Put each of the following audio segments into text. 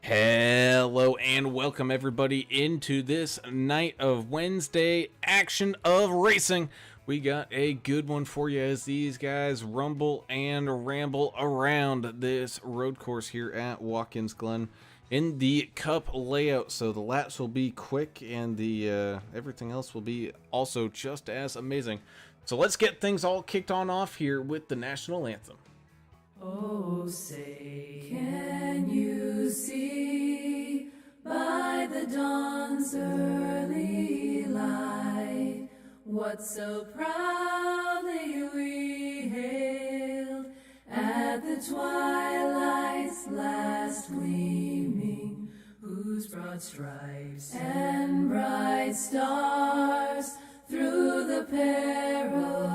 Hello and welcome everybody into this night of Wednesday action of racing. We got a good one for you as these guys rumble and ramble around this road course here at Watkins Glen in the Cup layout. So the laps will be quick and the everything else will be also just as amazing. So let's get things all kicked on off here with the national anthem. Oh, say, can you see by the dawn's early light what so proudly we hailed at the twilight's last gleaming, whose broad stripes and bright stars through the perilous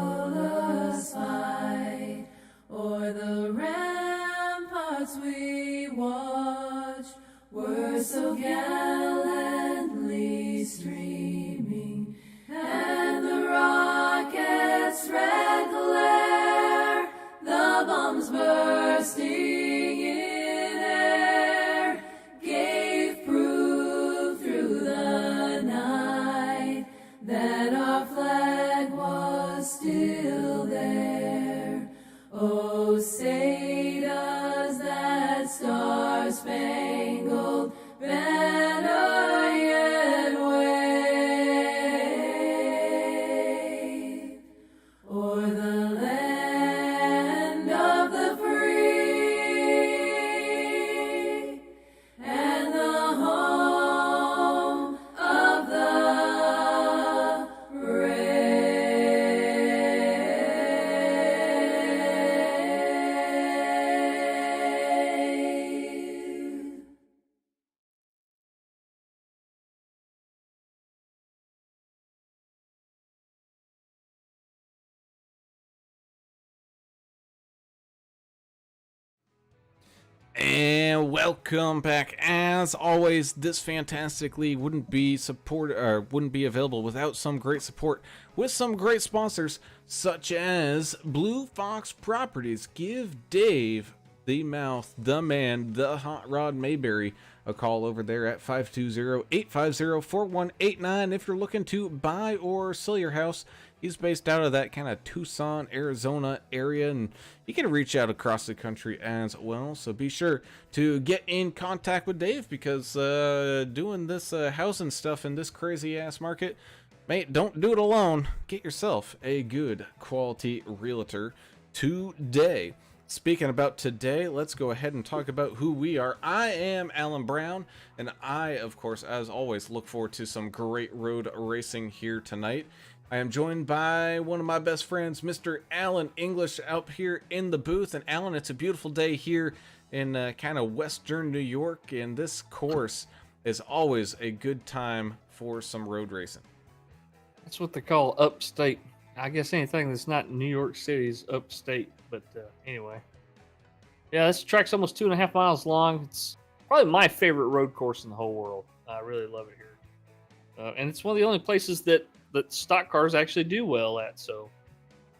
fight o'er the ramparts we watched were so gallantly streaming, and the rockets' red glare, the bombs bursting in air, gave proof through the night that our flag was still there. Oh, say does that star-spangled banner yet wave o'er the land of the free and the home of the brave. And welcome back. As always, this fantastic league wouldn't be available without some great support with some great sponsors such as Blue Fox Properties. Give Dave the Mouth, the man, the Hot Rod Mayberry a call over there at 520-850-4189 if you're looking to buy or sell your house. He's based out of that kind of Tucson, Arizona area, and you can reach out across the country as well. So be sure to get in contact with Dave because doing this housing stuff in this crazy ass market, mate, don't do it alone. Get yourself a good quality realtor today. Speaking about today, let's go ahead and talk about who we are. I am Alan Brown, and I, of course, as always, look forward to some great road racing here tonight. I am joined by one of my best friends, Mr. Alan English, out here in the booth. And Alan, it's a beautiful day here in kind of western New York, and this course is always a good time for some road racing. That's what they call upstate. I guess anything that's not New York City is upstate. But anyway, yeah, this track's almost 2.5 miles long. It's probably my favorite road course in the whole world. I really love it here, and it's one of the only places that stock cars actually do well at. So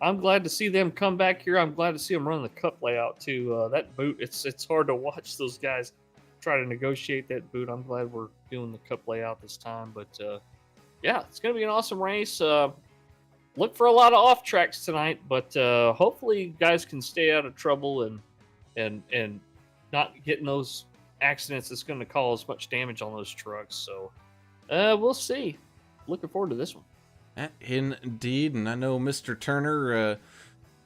I'm glad to see them come back here. I'm glad to see them run the Cup layout too. That boot, it's hard to watch those guys try to negotiate that boot. I'm glad we're doing the Cup layout this time. But yeah, it's going to be an awesome race. Look for a lot of off tracks tonight, but hopefully you guys can stay out of trouble and not getting those accidents that's going to cause much damage on those trucks. So we'll see. Looking forward to this one. Indeed, and I know Mr. Turner,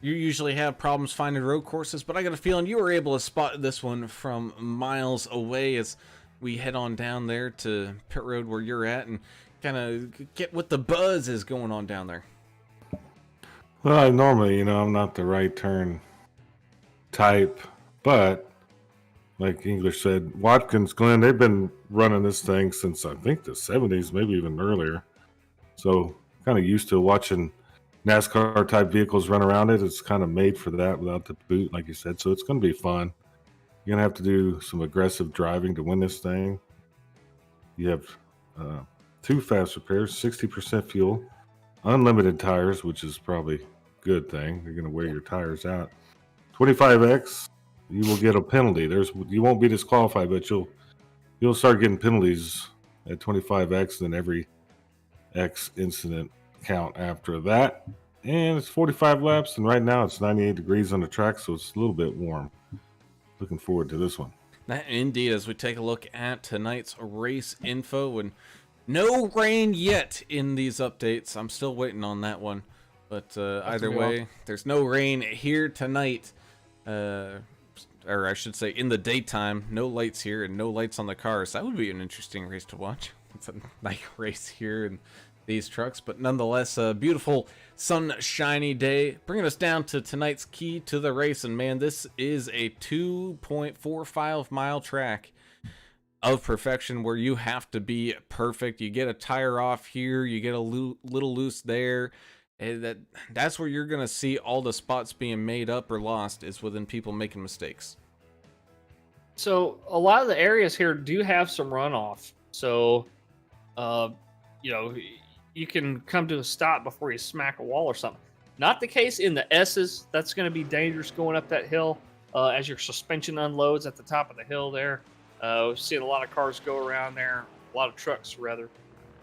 you usually have problems finding road courses, but I got a feeling you were able to spot this one from miles away as we head on down there to pit road where you're at and kind of get what the buzz is going on down there. Well, normally, I'm not the right turn type, but like English said, Watkins, Glen, they've been running this thing since I think the 70s, maybe even earlier. So kind of used to watching NASCAR type vehicles run around it. It's kind of made for that without the boot, like you said. So it's going to be fun. You're going to have to do some aggressive driving to win this thing. You have 2 fast repairs, 60% fuel, unlimited tires, which is probably a good thing. You're going to wear your tires out. 25X, you will get a penalty. You won't be disqualified, but you'll you'll start getting penalties at 25x, and then every X incident count after that. And it's 45 laps, and right now it's 98 degrees on the track, so it's a little bit warm. Looking forward to this one. Indeed, as we take a look at tonight's race info, and no rain yet in these updates. I'm still waiting on that one. But either way, there's no rain here tonight. Or I should say in the daytime. No lights here and no lights on the cars. That would be an interesting race to watch. It's a night race here in these trucks. But nonetheless, a beautiful sunshiny day. Bringing us down to tonight's key to the race. And man, this is a 2.45 mile track of perfection where you have to be perfect. You get a tire off here. You get a little loose there. And that's where you're going to see all the spots being made up or lost, is within people making mistakes. So a lot of the areas here do have some runoff. So, you know, you can come to a stop before you smack a wall or something. Not the case in the S's. That's going to be dangerous going up that hill as your suspension unloads at the top of the hill there. We've seen a lot of cars go around there, a lot of trucks rather.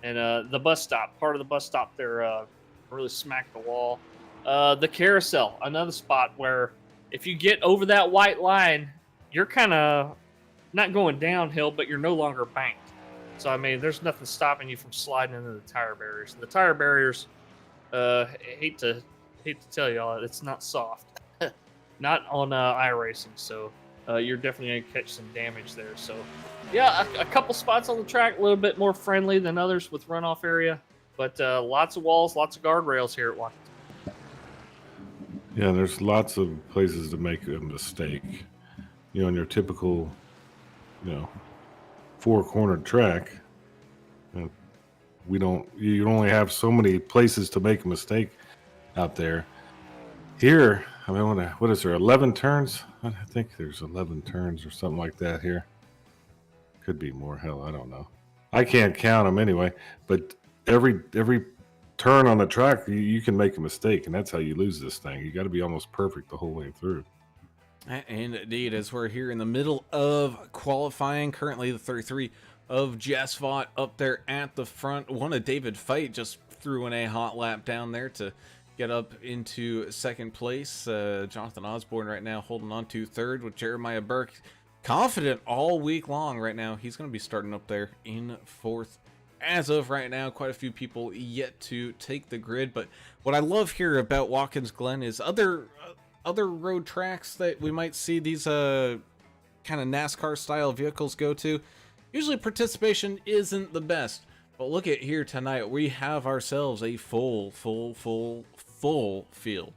And the bus stop, part of the bus stop there, really smack the wall. The carousel, another spot where if you get over that white line, you're kind of not going downhill, but you're no longer banked. So I mean, there's nothing stopping you from sliding into the tire barriers. The tire barriers, hate to tell y'all, it's not soft, not on iRacing. So you're definitely gonna catch some damage there. So yeah, a couple spots on the track, a little bit more friendly than others with runoff area. But lots of walls, lots of guardrails here at Watkins. Yeah, there's lots of places to make a mistake. You know, in your typical, you know, four-cornered track, you only have so many places to make a mistake out there. Here, I mean, what is there, 11 turns? I think there's 11 turns or something like that here. Could be more, hell, I don't know. I can't count them anyway, but every turn on the track, you can make a mistake, and that's how you lose this thing. You got to be almost perfect the whole way through. And indeed, as we're here in the middle of qualifying, currently the 33 of Jess Vaught up there at the front. One of David Fite just threw in a hot lap down there to get up into second place. Jonathan Osborne right now holding on to third, with Jeremiah Burke confident all week long right now. He's going to be starting up there in fourth. As of right now, quite a few people yet to take the grid. But what I love here about Watkins Glen is other road tracks that we might see these kind of NASCAR style vehicles go to. Usually participation isn't the best, but look at here tonight. We have ourselves a full field.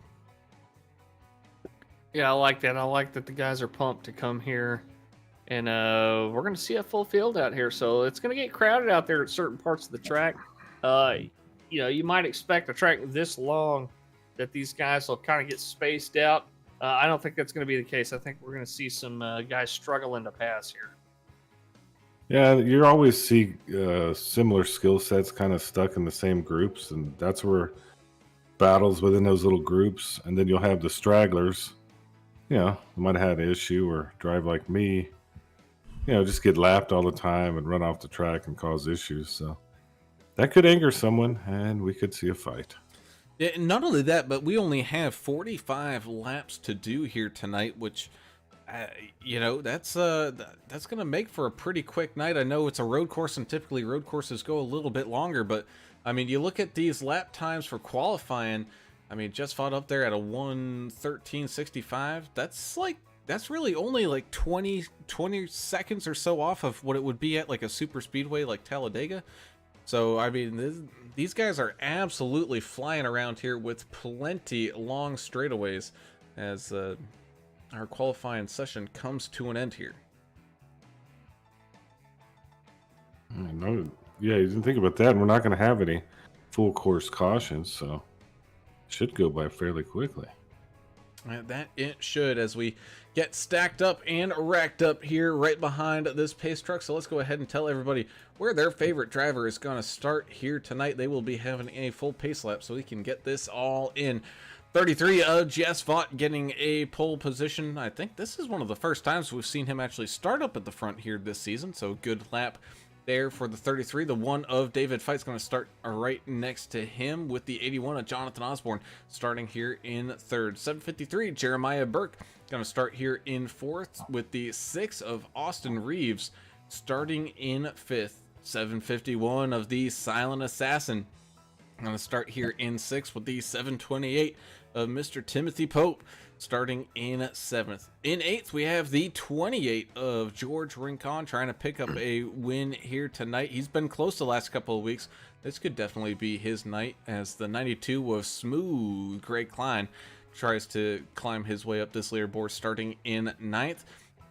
Yeah, I like that. I like that the guys are pumped to come here. And we're going to see a full field out here. So it's going to get crowded out there at certain parts of the track. You know, you might expect a track this long that these guys will kind of get spaced out. I don't think that's going to be the case. I think we're going to see some guys struggling to pass here. Yeah, you always see similar skill sets kind of stuck in the same groups, and that's where battles within those little groups. And then you'll have the stragglers, you know, might have had an issue or drive like me, you know, just get lapped all the time and run off the track and cause issues. So that could anger someone, and we could see a fight. Yeah, and not only that, but we only have 45 laps to do here tonight, which, you know, that's going to make for a pretty quick night. I know it's a road course, and typically road courses go a little bit longer, but I mean, you look at these lap times for qualifying. I mean, just fought up there at a 1:13.65. That's really only like 20 seconds or so off of what it would be at like a super speedway like Talladega. So, I mean, these guys are absolutely flying around here with plenty long straightaways as our qualifying session comes to an end here. Yeah, you didn't think about that. And we're not going to have any full course cautions, so it should go by fairly quickly. That it should, as we get stacked up and racked up here right behind this pace truck. So let's go ahead and tell everybody where their favorite driver is going to start here tonight. They will be having a full pace lap, so we can get this all in. 33 of Jess Vaught getting a pole position. I think this is one of the first times we've seen him actually start up at the front here this season, so good lap there for the 33. The 1 of David Fight's going to start right next to him, with the 81 of Jonathan Osborne starting here in third. 753, Jeremiah Burke going to start here in fourth, with the 6 of Austin Reeves starting in fifth. 751 of the Silent Assassin going to start here in sixth, with the 728 of Mr. Timothy Pope starting in seventh. In eighth, we have the 28 of George Rincon trying to pick up a win here tonight. He's been close the last couple of weeks. This could definitely be his night, as the 92 of Smooth Greg Klein tries to climb his way up this leaderboard starting in ninth.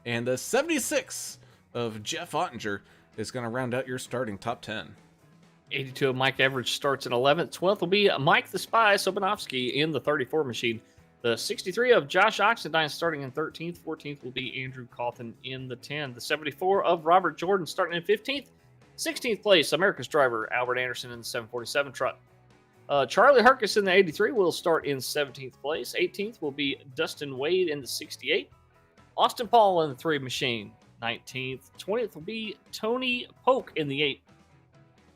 And the 76 of Jeff Ottinger is going to round out your starting top 10. 82 of Mike Everidge starts in 11th. 12th will be Mike the Spy Sobanowski in the 34 machine. The 63 of Josh Oxendine starting in 13th. 14th will be Andrew Calton in the 10. The 74 of Robert Jordan starting in 15th. 16th place, America's driver Albert Anderson in the 747 truck. Charlie Harkis in the 83 will start in 17th place. 18th will be Dustin Wade in the 68. Austin Paul in the 3 machine, 19th. 20th will be Tony Polk in the 8.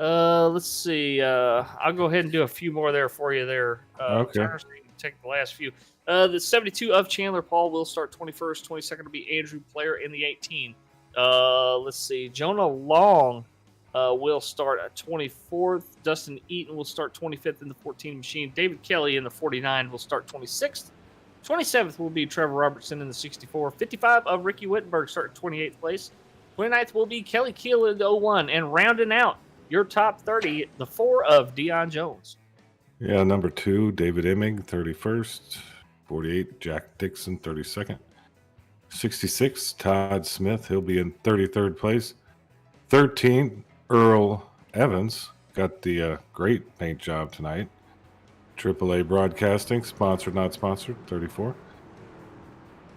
Let's see. I'll go ahead and do a few more there for you there. Okay. So you can take the last few. The 72 of Chandler Paul will start 21st. 22nd will be Andrew Player in the 18. Let's see. Jonah Long will start at 24th. Dustin Eaton will start 25th in the 14 machine. David Kelly in the 49 will start 26th. 27th will be Trevor Robertson in the 64. 55 of Ricky Wittenberg start 28th place. 29th will be Kelly Keel in the 01. And rounding out your top 30, the 4 of Deion Jones. Yeah, number 2, David Emig, 31st. 48, Jack Dixon, 32nd. 66, Todd Smith. He'll be in 33rd place. 13, Earl Evans. Got the great paint job tonight. AAA Broadcasting, sponsored, not sponsored, 34.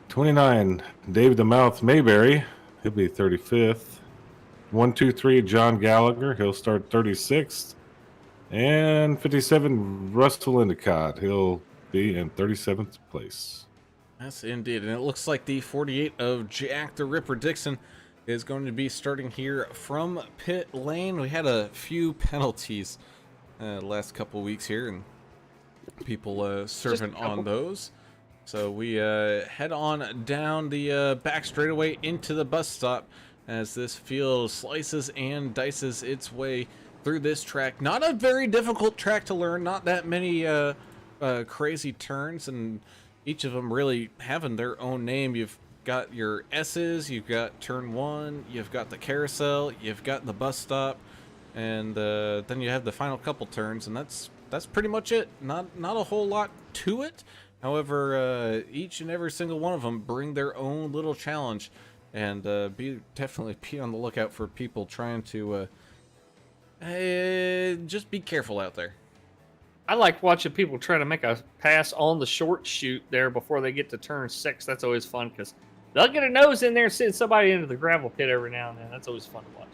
29, David the Mouth Mayberry. He'll be 35th. 123, John Gallagher. He'll start 36th. And 57, Russell Endicott. He'll be in 37th place. Yes, indeed. And it looks like the 48 of Jack the Ripper Dixon is going to be starting here from pit lane. We had a few penalties last couple weeks here, and people serving on those. So we head on down the back straightaway into the bus stop, as this field slices and dices its way through this track. Not a very difficult track to learn, not that many crazy turns, and each of them really having their own name. You've got your S's, you've got turn 1, you've got the carousel, you've got the bus stop, and then you have the final couple turns, and that's pretty much it. Not a whole lot to it. However, each and every single one of them bring their own little challenge. And definitely be on the lookout for people trying to just be careful out there. I like watching people try to make a pass on the short chute there before they get to turn 6. That's always fun, because they'll get a nose in there and send somebody into the gravel pit every now and then. That's always fun to watch.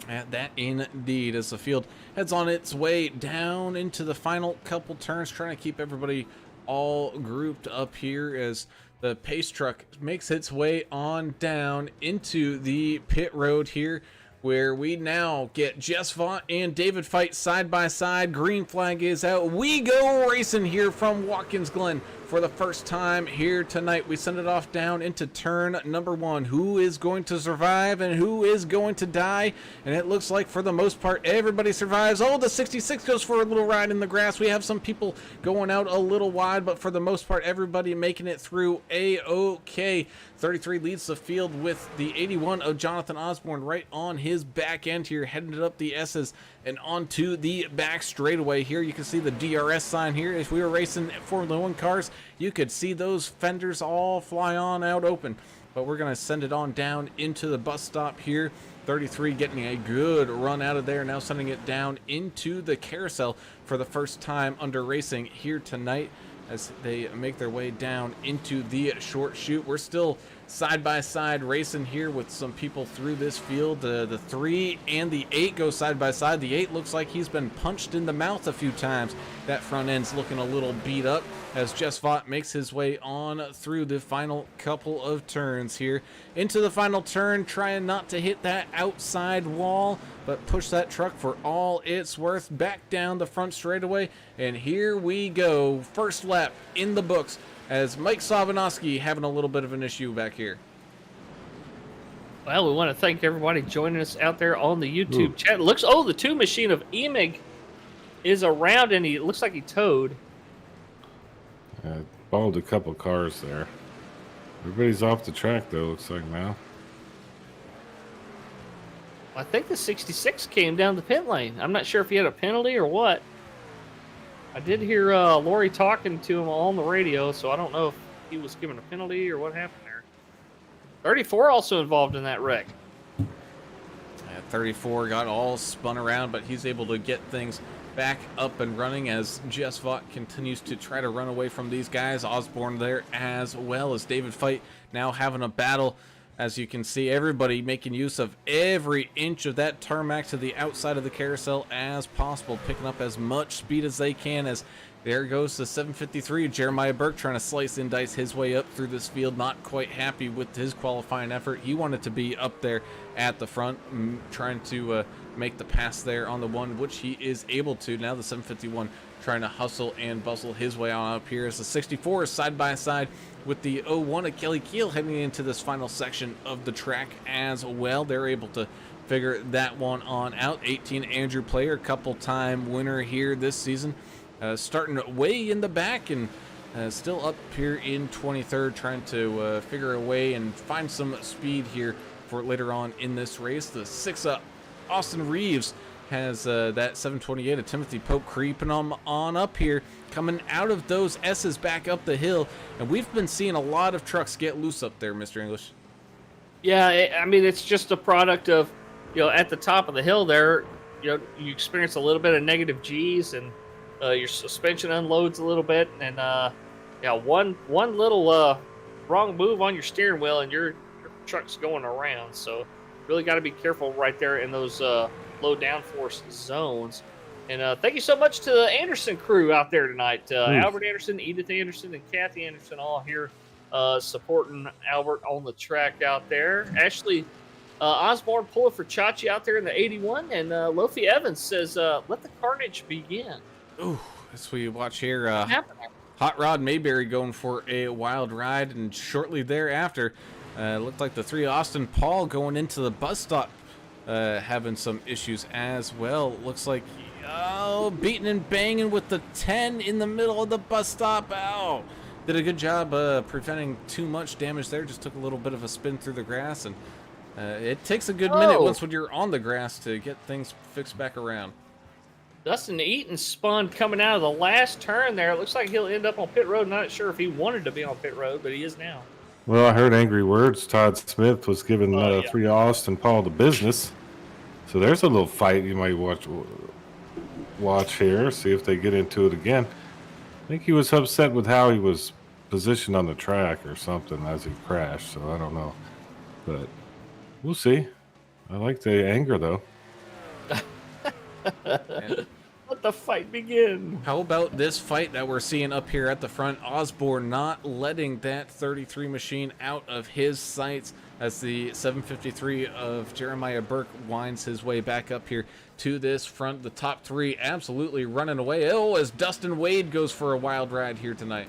And that indeed, as the field heads on its way down into the final couple turns, trying to keep everybody all grouped up here as the pace truck makes its way on down into the pit road here, where we now get Jess Vaught and David Fight side by side. Green flag is out. We go racing here from Watkins Glen for the first time here tonight. We send it off down into turn number 1. Who is going to survive and who is going to die? And it looks like for the most part everybody survives. Oh, the 66 goes for a little ride in the grass. We have some people going out a little wide, but for the most part everybody making it through a-okay. 33 leads the field with the 81 of Jonathan Osborne right on his back end here, heading it up the S's and onto the back straightaway here. You can see the DRS sign here. If we were racing Formula 1 cars, you could see those fenders all fly on out open. But we're going to send it on down into the bus stop here. 33 getting a good run out of there, now sending it down into the carousel for the first time under racing here tonight, as they make their way down into the short chute. We're still side by side racing here with some people through this field. The 3 and the 8 go side by side. The 8 looks like he's been punched in the mouth a few times. That front end's looking a little beat up as Jess Vaught makes his way on through the final couple of turns here. Into the final turn, trying not to hit that outside wall, but push that truck for all it's worth back down the front straightaway. And here we go. First lap in the books as Mike Sabanowski having a little bit of an issue back here. Well, we want to thank everybody joining us out there on the YouTube chat. The 2 machine of Emig is around, and it looks like he towed. Balled a couple cars there. Everybody's off the track, though, looks like now. I think the 66 came down the pit lane. I'm not sure if he had a penalty or what. I did hear Lori talking to him on the radio, so I don't know if he was given a penalty or what happened there. 34 also involved in that wreck. 34 got all spun around, but he's able to get things back up and running as Jess Vaught continues to try to run away from these guys. Osborne there as well as David Fight now having a battle. As you can see, everybody making use of every inch of that tarmac to the outside of the carousel as possible, picking up as much speed as they can. As there goes the 753, Jeremiah Burke trying to slice and dice his way up through this field, not quite happy with his qualifying effort. He wanted to be up there at the front, trying to make the pass there on the 1, which he is able to. Now the 751 trying to hustle and bustle his way on up here as the 64 is side by side with the 01 of Kelly Keel heading into this final section of the track as well. They're able to figure that one on out. 18 Andrew Player, couple-time winner here this season, starting way in the back and still up here in 23rd, trying to figure a way and find some speed here for later on in this race. The 6 Austin Reeves has that 728 of Timothy Pope creeping on up here, coming out of those S's back up the hill, and we've been seeing a lot of trucks get loose up there, Mr. English. Yeah, I mean, it's just a product of, at the top of the hill there, you experience a little bit of negative G's, and your suspension unloads a little bit, and one little wrong move on your steering wheel, and your truck's going around. So really got to be careful right there in those low downforce zones. And thank you so much to the Anderson crew out there tonight. Albert Anderson, Edith Anderson, and Kathy Anderson all here supporting Albert on the track out there. Ashley Osborne pulling for Chachi out there in the 81. And Lofi Evans says, let the carnage begin. Ooh, as we watch here, Hot Rod Mayberry going for a wild ride. And shortly thereafter, looked like the 3 Austin Paul going into the bus stop, having some issues as well. Looks like, beating and banging with the 10 in the middle of the bus stop. Did a good job preventing too much damage there. Just took a little bit of a spin through the grass, and it takes a good minute once when you're on the grass to get things fixed back around. Dustin Eaton spun coming out of the last turn there. It looks like he'll end up on pit road. Not sure if he wanted to be on pit road, but he is now. Well, I heard angry words. Todd Smith was giving 3 Austin Paul the business. So there's a little fight you might watch here, see if they get into it again. I think he was upset with how he was positioned on the track or something as he crashed, so I don't know. But we'll see. I like the anger, though. Let the fight begin. How about this fight that we're seeing up here at the front? Osborne not letting that 33 machine out of his sights as the 753 of Jeremiah Burke winds his way back up here to this front. The top 3 absolutely running away. As Dustin Wade goes for a wild ride here tonight.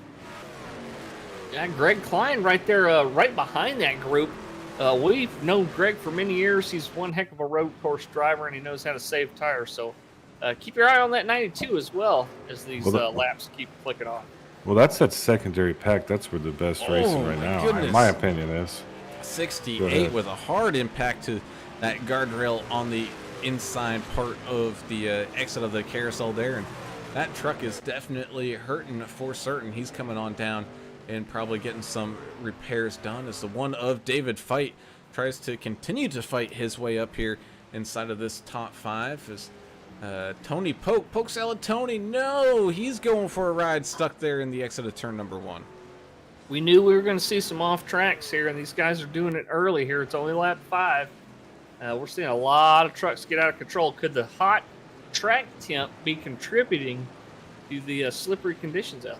Yeah, Greg Klein right there, right behind that group. We've known Greg for many years. He's one heck of a road course driver, and he knows how to save tires. So keep your eye on that 92 as well as these laps keep clicking off. Well, that's that secondary pack. That's where the best racing right now, in my opinion, is. 68 with a hard impact to that guardrail on the inside part of the exit of the carousel there. And that truck is definitely hurting for certain. He's coming on down and probably getting some repairs done as the 1 of David Fight tries to continue to fight his way up here inside of this top 5 as Tony Poke Salad Tony. No, he's going for a ride stuck there in the exit of turn number 1. We knew we were going to see some off tracks here, and these guys are doing it early here. It's only lap 5. We're seeing a lot of trucks get out of control. Could the hot track temp be contributing to the slippery conditions out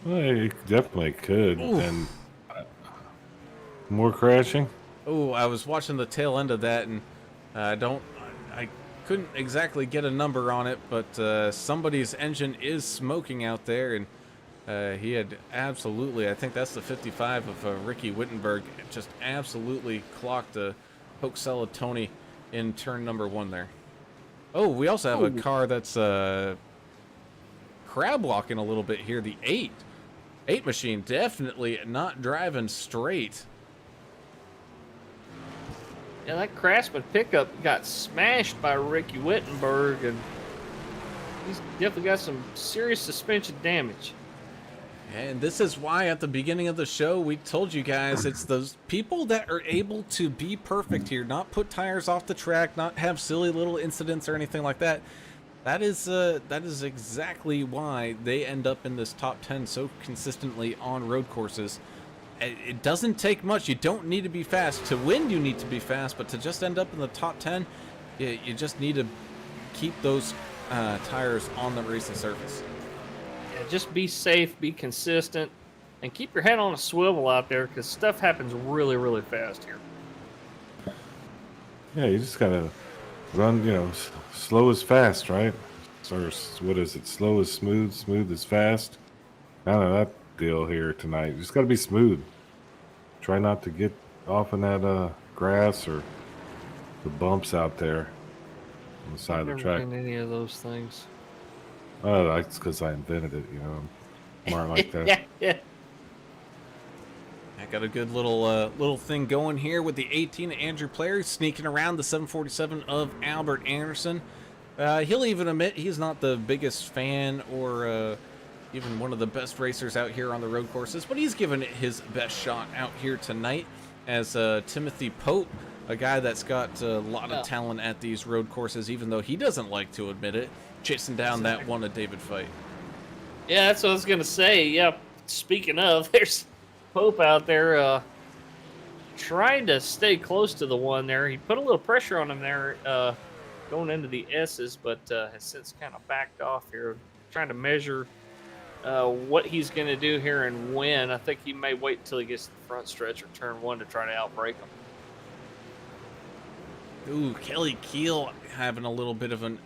there? Well, it definitely could. Oof. And more crashing. Oh, I was watching the tail end of that, and I couldn't exactly get a number on it, but somebody's engine is smoking out there, and he had absolutely, I think that's the 55 of Ricky Wittenberg, just absolutely clocked Hoaxella Tony in turn number 1 there. Oh, we also have a car that's crab walking a little bit here, the 8 machine, definitely not driving straight. Yeah, that Craftsman pickup got smashed by Ricky Wittenberg, and he's definitely got some serious suspension damage. And this is why at the beginning of the show we told you guys it's those people that are able to be perfect here, not put tires off the track, not have silly little incidents or anything like that. That is exactly why they end up in this top 10 so consistently on road courses. It doesn't take much. You don't need to be fast. To win, you need to be fast, but to just end up in the top 10, you just need to keep those tires on the racing surface. Yeah, just be safe, be consistent, and keep your head on a swivel out there, because stuff happens really, really fast here. Yeah, you just gotta run. Slow is fast, right? Or what is it? Slow is smooth. Smooth is fast. I don't know that deal here tonight. You just gotta be smooth. Try not to get off in that grass or the bumps out there on the side of the Never track. done any of those things. Oh, that's because I invented it. I'm smart like that. Yeah. I got a good little thing going here with the 18 Andrew Player sneaking around the 747 of Albert Anderson. He'll even admit he's not the biggest fan or even one of the best racers out here on the road courses, but he's given it his best shot out here tonight as Timothy Pope, a guy that's got a lot of talent at these road courses, even though he doesn't like to admit it, chasing down that one of David fight. Yeah, that's what I was going to say. Yeah, speaking of, there's Pope out there trying to stay close to the one there. He put a little pressure on him there going into the S's, but has since kind of backed off here, trying to measure what he's going to do here and when. I think he may wait until he gets to the front stretch or turn 1 to try to outbreak him. Ooh, Kelly Keel having a little bit of an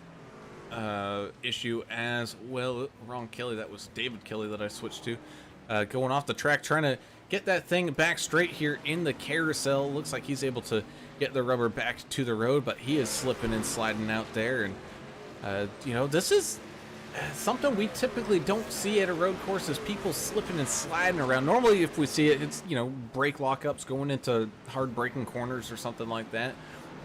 issue as well. Wrong Kelly, that was David Kelly that I switched to. Going off the track, trying to get that thing back straight here in the carousel. Looks like he's able to get the rubber back to the road, but he is slipping and sliding out there. And, this is something we typically don't see at a road course, is people slipping and sliding around. Normally, if we see it, it's, brake lockups going into hard braking corners or something like that.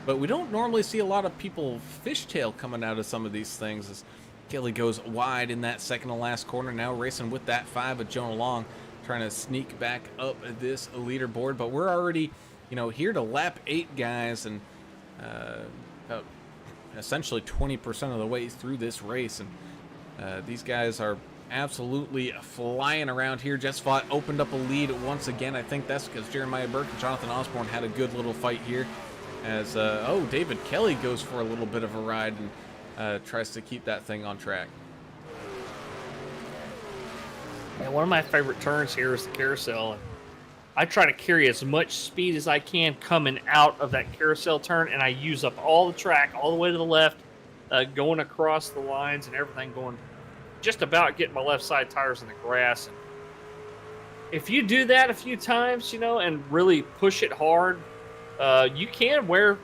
But we don't normally see a lot of people fishtail coming out of some of these things as Kelly goes wide in that second to last corner, now racing with that 5 of Jonah Long, trying to sneak back up this leaderboard. But we're already, here to lap 8, guys, and about essentially 20% of the way through this race. And these guys are absolutely flying around here. Just fought, opened up a lead once again. I think that's because Jeremiah Burke and Jonathan Osborne had a good little fight here. As, David Kelly goes for a little bit of a ride and tries to keep that thing on track. And one of my favorite turns here is the carousel. And I try to carry as much speed as I can coming out of that carousel turn, and I use up all the track all the way to the left, going across the lines and everything, going just about getting my left side tires in the grass. And if you do that a few times, and really push it hard, you can wear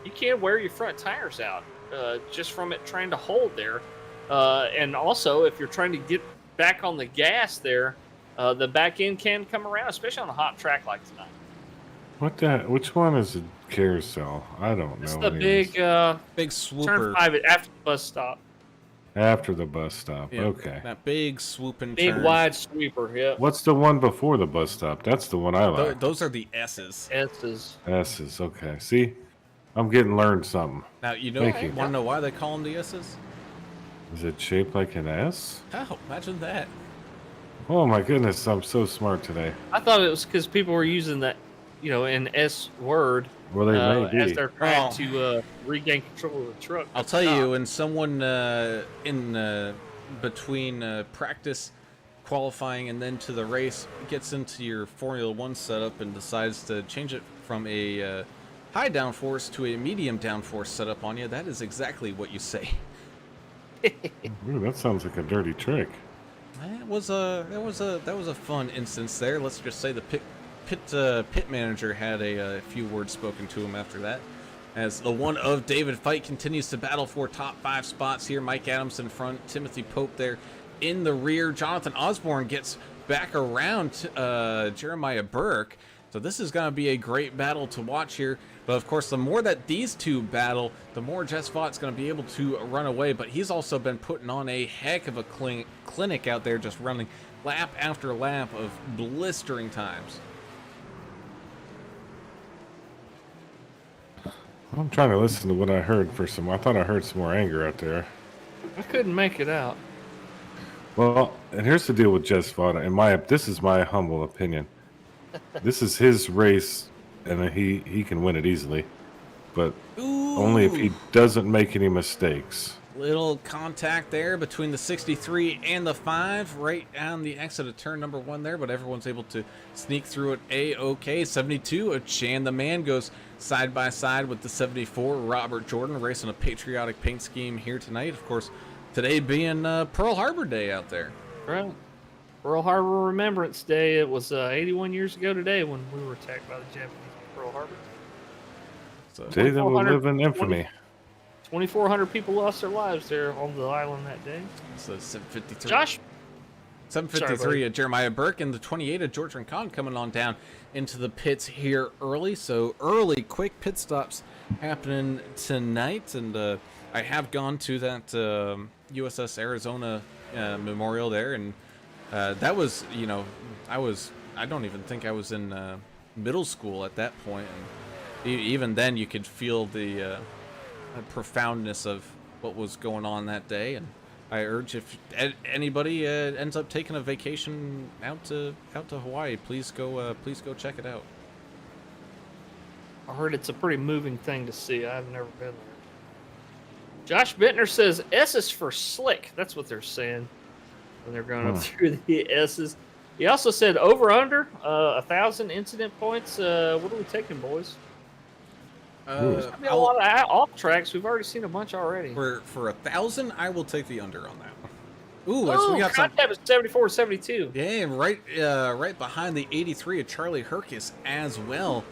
your front tires out just from it trying to hold there. And also, if you're trying to get back on the gas there, the back end can come around, especially on a hot track like tonight. Which one is a carousel? I don't know. It's the big swooper. turn 5 after the bus stop. After the bus stop. Yeah, okay. that big swooping Big turn. wide sweeper. Yeah. What's the one before the bus stop? That's the one I like. Those are the S's. S's. S's. Okay. See, I'm getting learned something. Now, Thank you. want to know why they call them the S's? Is it shaped like an S? Oh, imagine that. Oh my goodness, I'm so smart today. I thought it was because people were using that, an S word Well, they may as be. they're trying Oh. to regain control of the truck. I'll tell you, when someone in between practice, qualifying, and then to the race gets into your Formula One setup and decides to change it from a high downforce to a medium downforce setup on you, that is exactly what you say. Ooh, that sounds like a dirty trick. That was a fun instance there. Let's just say the pit manager had a few words spoken to him after that. As the one of David Fite continues to battle for top 5 spots here. Mike Adams in front, Timothy Pope there in the rear. Jonathan Osborne gets back around Jeremiah Burke. So this is going to be a great battle to watch here. But of course, the more that these two battle, the more Jess Vought's going to be able to run away. But he's also been putting on a heck of a clinic out there, just running lap after lap of blistering times. I'm trying to listen to what I heard for some. I thought I heard some more anger out there. I couldn't make it out. Well, and here's the deal with Jess Vaught. This is my humble opinion. This is his race, and he can win it easily, but only if he doesn't make any mistakes. Little contact there between the 63 and the 5 right on the exit of turn number 1 there, but everyone's able to sneak through it a-okay. 72, Chan the man goes side by side with the 74, Robert Jordan, racing a patriotic paint scheme here tonight. Of course, today being Pearl Harbor Day out there. Right. Pearl Harbor Remembrance Day. It was 81 years ago today when we were attacked by the Japanese at Pearl Harbor. So, Day that will live in infamy. 2,400 people lost their lives there on the island that day. so 753. Josh? 753 of Jeremiah Burke and the 28 of George Rincon coming on down into the pits here early. So early, quick pit stops happening tonight. And I have gone to that USS Arizona memorial there. And that was, I don't even think I was in middle school at that point. And even then you could feel the profoundness of what was going on that day. And I urge if anybody ends up taking a vacation out to Hawaii, please go check it out. I heard it's a pretty moving thing to see. I've never been there. Josh Bittner says S is for slick. That's what they're saying when they're going up through the S's. He also said over under 1,000 incident points. What are we taking, boys? I mean, a lot of off tracks. We've already seen a bunch already. For 1,000, I will take the under on that one. Ooh, Oh, we got some. is 74, 72. Yeah, right behind the 83 of Charlie Herkus as well.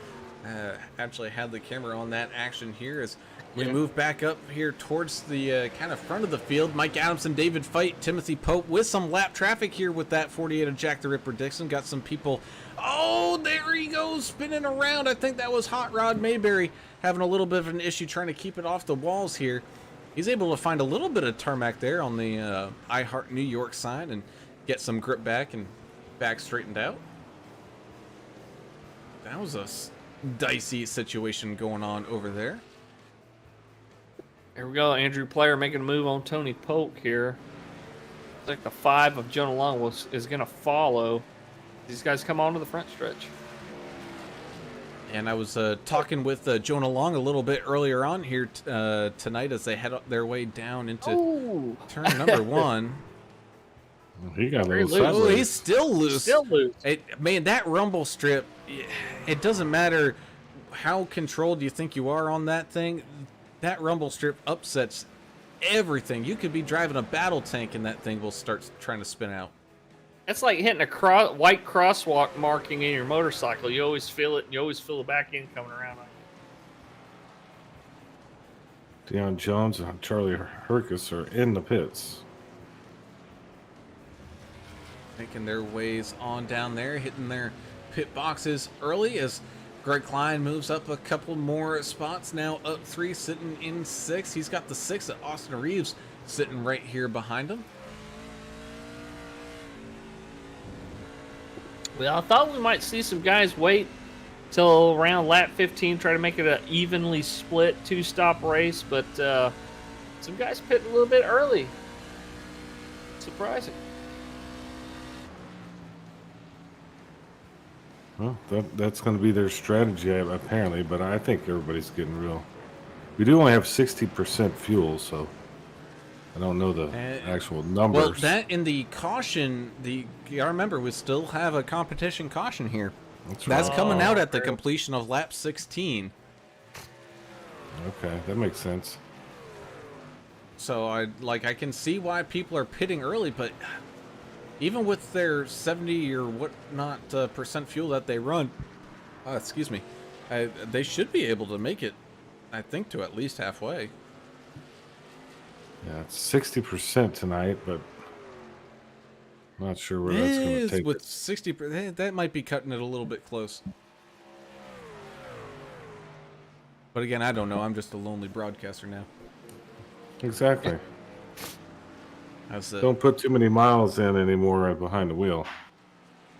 Actually had the camera on that action here as we move back up here towards the kind of front of the field. Mike Adamson, David Fite, Timothy Pope with some lap traffic here with that 48 of Jack the Ripper Dixon. Got some people. Oh, there he goes spinning around. I think that was Hot Rod Mayberry having a little bit of an issue trying to keep it off the walls here. He's able to find a little bit of tarmac there on the I Heart New York side and get some grip back and back straightened out. That was a dicey situation going on over there. Here we go. Andrew Player making a move on Tony Polk here. Looks like the 5 of Jonah Long is going to follow. These guys come on to the front stretch. And I was talking with Jonah Long a little bit earlier on here tonight as they head up their way down into turn number 1. He got a Very little loose. Oh, sideways. he's still loose. Still loose. Man, that rumble strip, it doesn't matter how controlled you think you are on that thing. That rumble strip upsets everything. You could be driving a battle tank and that thing will start trying to spin out. That's like hitting a white crosswalk marking in your motorcycle. You always feel it, and you always feel the back end coming around on you. Deion Jones and Charlie Herkus are in the pits. Making their ways on down there, hitting their pit boxes early as Greg Klein moves up a couple more spots, now up 3, sitting in 6. He's got the 6 of Austin Reeves sitting right here behind him. Well, I thought we might see some guys wait till around lap 15, try to make it an evenly split 2-stop race, but some guys pitting a little bit early. Surprising. Well, that's going to be their strategy apparently, but I think everybody's getting real. We do only have 60% fuel, so I don't know the actual numbers. Well, that in the caution, you gotta remember, we still have a competition caution here. That's right. coming out at the true. completion of lap 16. Okay, that makes sense. So I can see why people are pitting early, but even with their 70 or whatnot percent fuel that they run, excuse me, they should be able to make it, I think, to at least halfway. Yeah, it's 60% tonight, but I'm not sure where that's going to take with it. 60%, that might be cutting it a little bit close. But again, I don't know. I'm just a lonely broadcaster now. Exactly. How's Don't put too many miles in anymore behind the wheel.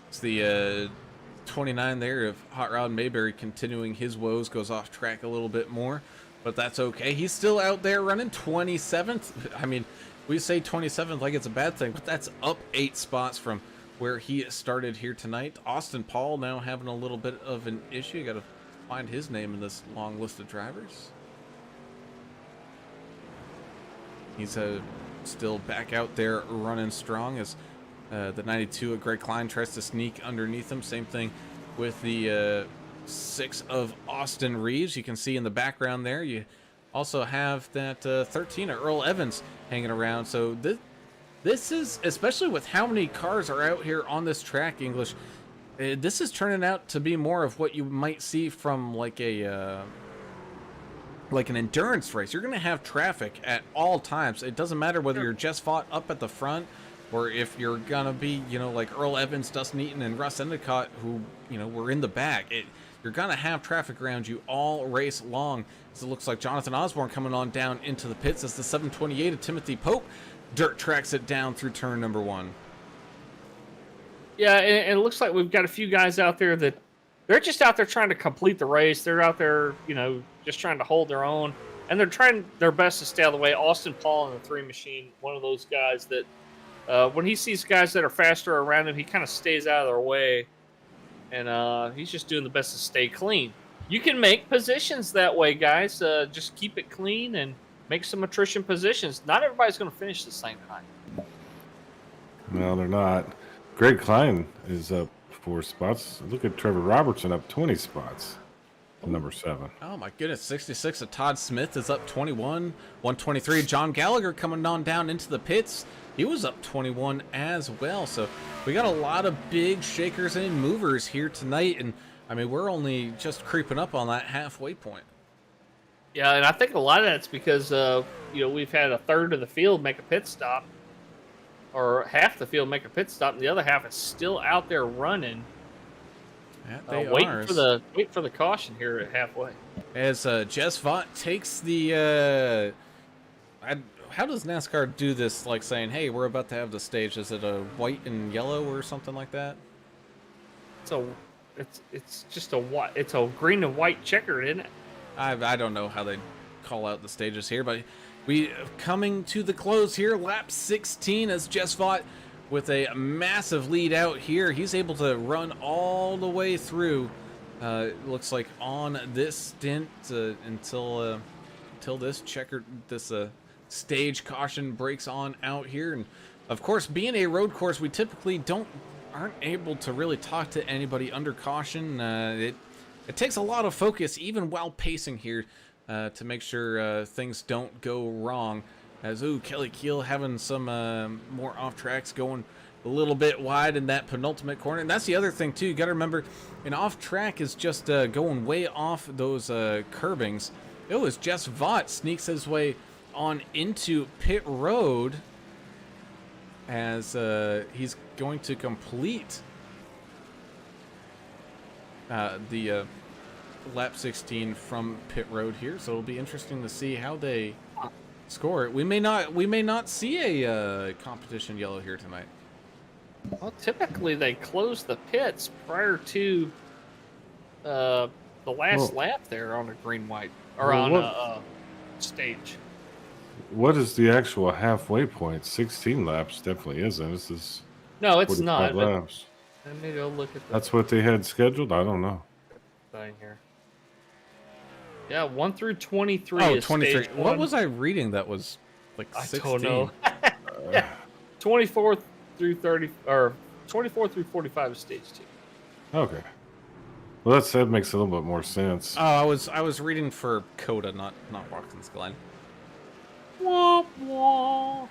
It's the 29 there of Hot Rod Mayberry continuing his woes, goes off track a little bit more, but that's okay. He's still out there running 27th. I mean, we say 27th like it's a bad thing, but that's up 8 spots from where he started here tonight. Austin Paul now having a little bit of an issue. You got to find his name in this long list of drivers. He's still back out there running strong as the 92 of Greg Klein tries to sneak underneath him. Same thing with the 6 of Austin Reeves. You can see in the background there. You also have that 13 of Earl Evans hanging around. So this is, especially with how many cars are out here on this track, English, this is turning out to be more of what you might see from like a like an endurance race. You're going to have traffic at all times. It doesn't matter whether you're just fought up at the front or if you're going to be, like Earl Evans, Dustin Eaton, and Russ Endicott, who, were in the back. You're going to have traffic around you all race long. So it looks like Jonathan Osborne coming on down into the pits as the 728 of Timothy Pope dirt tracks it down through turn number 1. Yeah, and it looks like we've got a few guys out there that they're just out there trying to complete the race. They're out there, just trying to hold their own, and they're trying their best to stay out of the way. Austin Paul in the 3 machine, one of those guys that when he sees guys that are faster around him, he kind of stays out of their way, and he's just doing the best to stay clean. You can make positions that way, guys. Just keep it clean and make some attrition positions. Not everybody's going to finish the same time. No, they're not. Greg Klein is up 4 spots. Look at Trevor Robertson up 20 spots. Number 7. Oh my goodness, 66 of Todd Smith is up 21. 123, John Gallagher coming on down into the pits. He was up 21 as well. So we got a lot of big shakers and movers here tonight. And I mean, we're only just creeping up on that halfway point. Yeah, and I think a lot of that's because, we've had a third of the field make a pit stop, or half the field make a pit stop, and the other half is still out there running. Yeah, wait for the caution here at halfway. As Jess Vaught takes the how does NASCAR do this, like saying, hey, we're about to have the stage? Is it a white and yellow or something like that? It's just a green and white checkered, isn't it? I don't know how they call out the stages here, but we coming to the close here, lap 16 as Jess Vaught with a massive lead out here. He's able to run all the way through, looks like, on this stint until this stage caution breaks on out here. And of course, being a road course, we typically aren't able to really talk to anybody under caution. It takes a lot of focus, even while pacing here, to make sure things don't go wrong. As Kelly Keel having some more off tracks, going a little bit wide in that penultimate corner. And that's the other thing too. You got to remember, an off track is just going way off those curbings. As Jess Vaught sneaks his way on into pit road, as he's going to complete the lap 16 from pit road here. So it'll be interesting to see how they score it. We may not see a competition yellow here tonight. Well, typically they close the pits prior to the last lap there on a green white or on a stage. What is the actual halfway point? 16 laps definitely isn't. This is No, it's 45 not. laps. Let me go look at the That's what they had scheduled? I don't know. thing here. Yeah, 1 through 23 Oh, is 23. stage What one. was I reading that was like I 16? don't know. Yeah, 24 through 30 or 24 through 45 is stage 2. Okay. Well, that makes a little bit more sense. Oh, I was reading for Coda, not Watkins Glen. Womp womp. Well,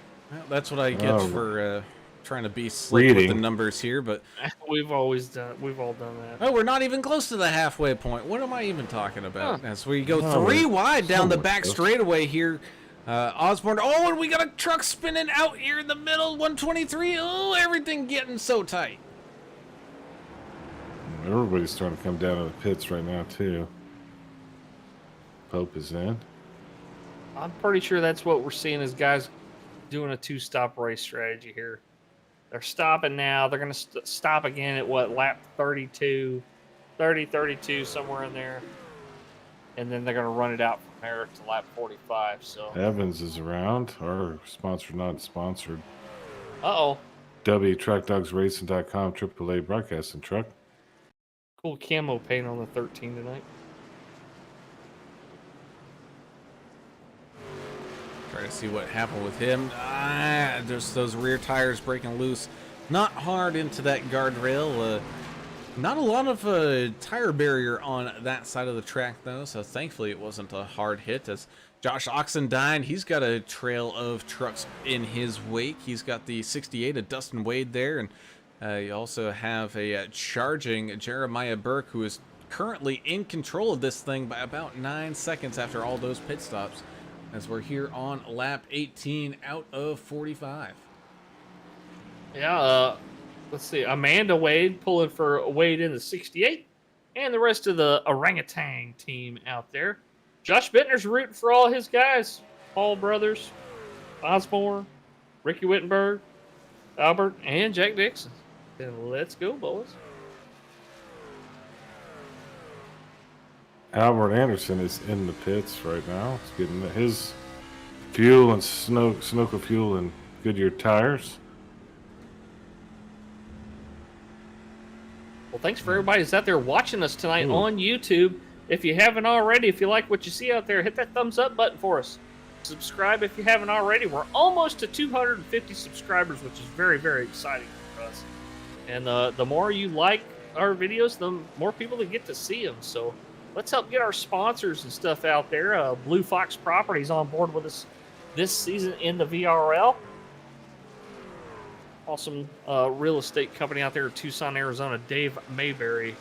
that's what I get Oh. for trying to be slick with the Reading. numbers here, but We've all done that. oh, we're not even close to the halfway point. What am I even talking about? Huh. As we go No, 3 it's wide down the somewhat back close. straightaway here, Osborne. Oh, and we got a truck spinning out here in the middle, 123. Oh, everything getting so tight. Everybody's starting to come down to the pits right now, too. Pope is in. I'm pretty sure that's what we're seeing is guys doing a 2-stop race strategy here. They're stopping now. They're going to stop again at what, lap 32, 32, somewhere in there. And then they're going to run it out from there to lap 45. So, Evans is around. Our sponsor, not sponsored. uh-oh. WTrackDogsRacing.com AAA broadcasting truck. Cool camo paint on the 13 tonight. Try to see what happened with him. Just those rear tires breaking loose. Not hard into that guardrail. Not a lot of tire barrier on that side of the track, though, so thankfully it wasn't a hard hit. As Josh Oxendine, he's got a trail of trucks in his wake. He's got the 68 of Dustin Wade there, and you also have a charging Jeremiah Burke, who is currently in control of this thing by about 9 seconds after all those pit stops, as we're here on lap 18 out of 45. Yeah, let's see. Amanda Wade pulling for Wade in the 68. And the rest of the orangutan team out there. Josh Bittner's rooting for all his guys. Paul Brothers, Osborne, Ricky Wittenberg, Albert, and Jack Dixon. Then let's go, boys. Albert Anderson is in the pits right now. He's getting his fuel and Sunoco fuel and Goodyear tires. Well, thanks for everybody who's out there watching us tonight Ooh. on YouTube. If you haven't already, if you like what you see out there, hit that thumbs up button for us. Subscribe if you haven't already. We're almost to 250 subscribers, which is very, very exciting for us. And the more you like our videos, the more people that get to see them. So let's help get our sponsors and stuff out there. Blue Fox Properties on board with us this season in the VRL. Awesome real estate company out there in Tucson, Arizona. Dave Mayberry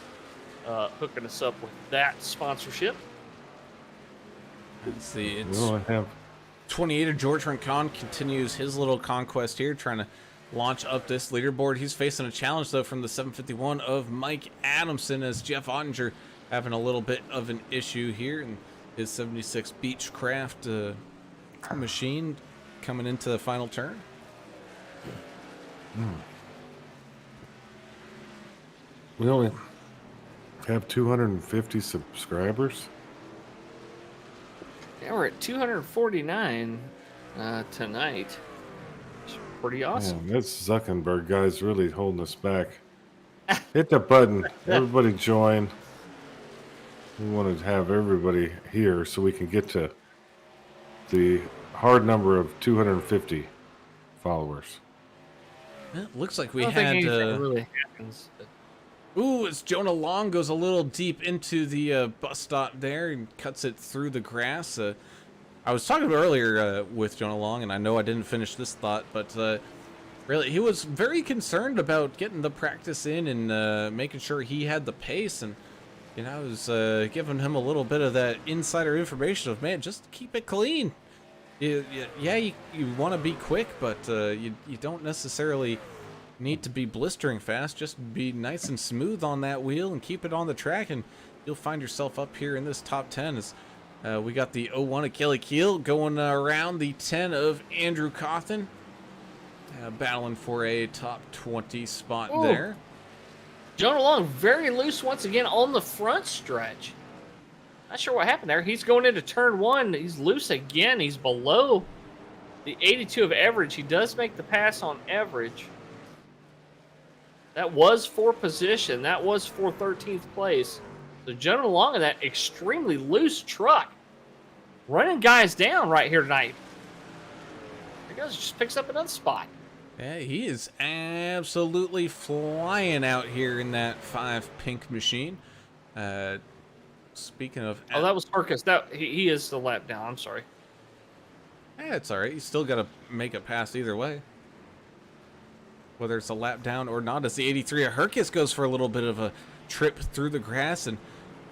hooking us up with that sponsorship. Let's see, We it's only have 28 of George Rincon continues his little conquest here, trying to launch up this leaderboard. He's facing a challenge, though, from the 751 of Mike Adamson, as Jeff Ottinger having a little bit of an issue here, and his 76 Beechcraft machine coming into the final turn. we only have 250 subscribers. Yeah, we're at 249 tonight. It's pretty awesome. Man, this Zuckerberg guy's really holding us back. Hit the button. Everybody join. We want to have everybody here so we can get to the hard number of 250 followers. Well, it looks like I we don't had... think anything really happens. Ooh, as Jonah Long goes a little deep into the bus stop there and cuts it through the grass. I was talking earlier with Jonah Long, and I know I didn't finish this thought, but really, he was very concerned about getting the practice in and making sure he had the pace. And, you know, I was giving him a little bit of that insider information of, man, just keep it clean. You want to be quick, but you don't necessarily need to be blistering fast. Just be nice and smooth on that wheel and keep it on the track, and you'll find yourself up here in this top 10. As we got the 01 of Kelly Keel going around the 10 of Andrew Cawthon, battling for a top 20 spot there. Jonah Long very loose once again on the front stretch. Not sure what happened there. He's going into turn 1. He's loose again. He's below the 82 of average. He does make the pass on average. That was for position. That was for 13th place. So jumping along in that extremely loose truck, running guys down right here tonight. There goes, just picks up another spot. Yeah, he is absolutely flying out here in that 5 pink machine. Speaking of... Oh, that was Marcus. He is the lap down. I'm sorry. Yeah, it's all right. You still got to make it past either way. Whether it's a lap down or not, as the 83 of Hercus goes for a little bit of a trip through the grass. And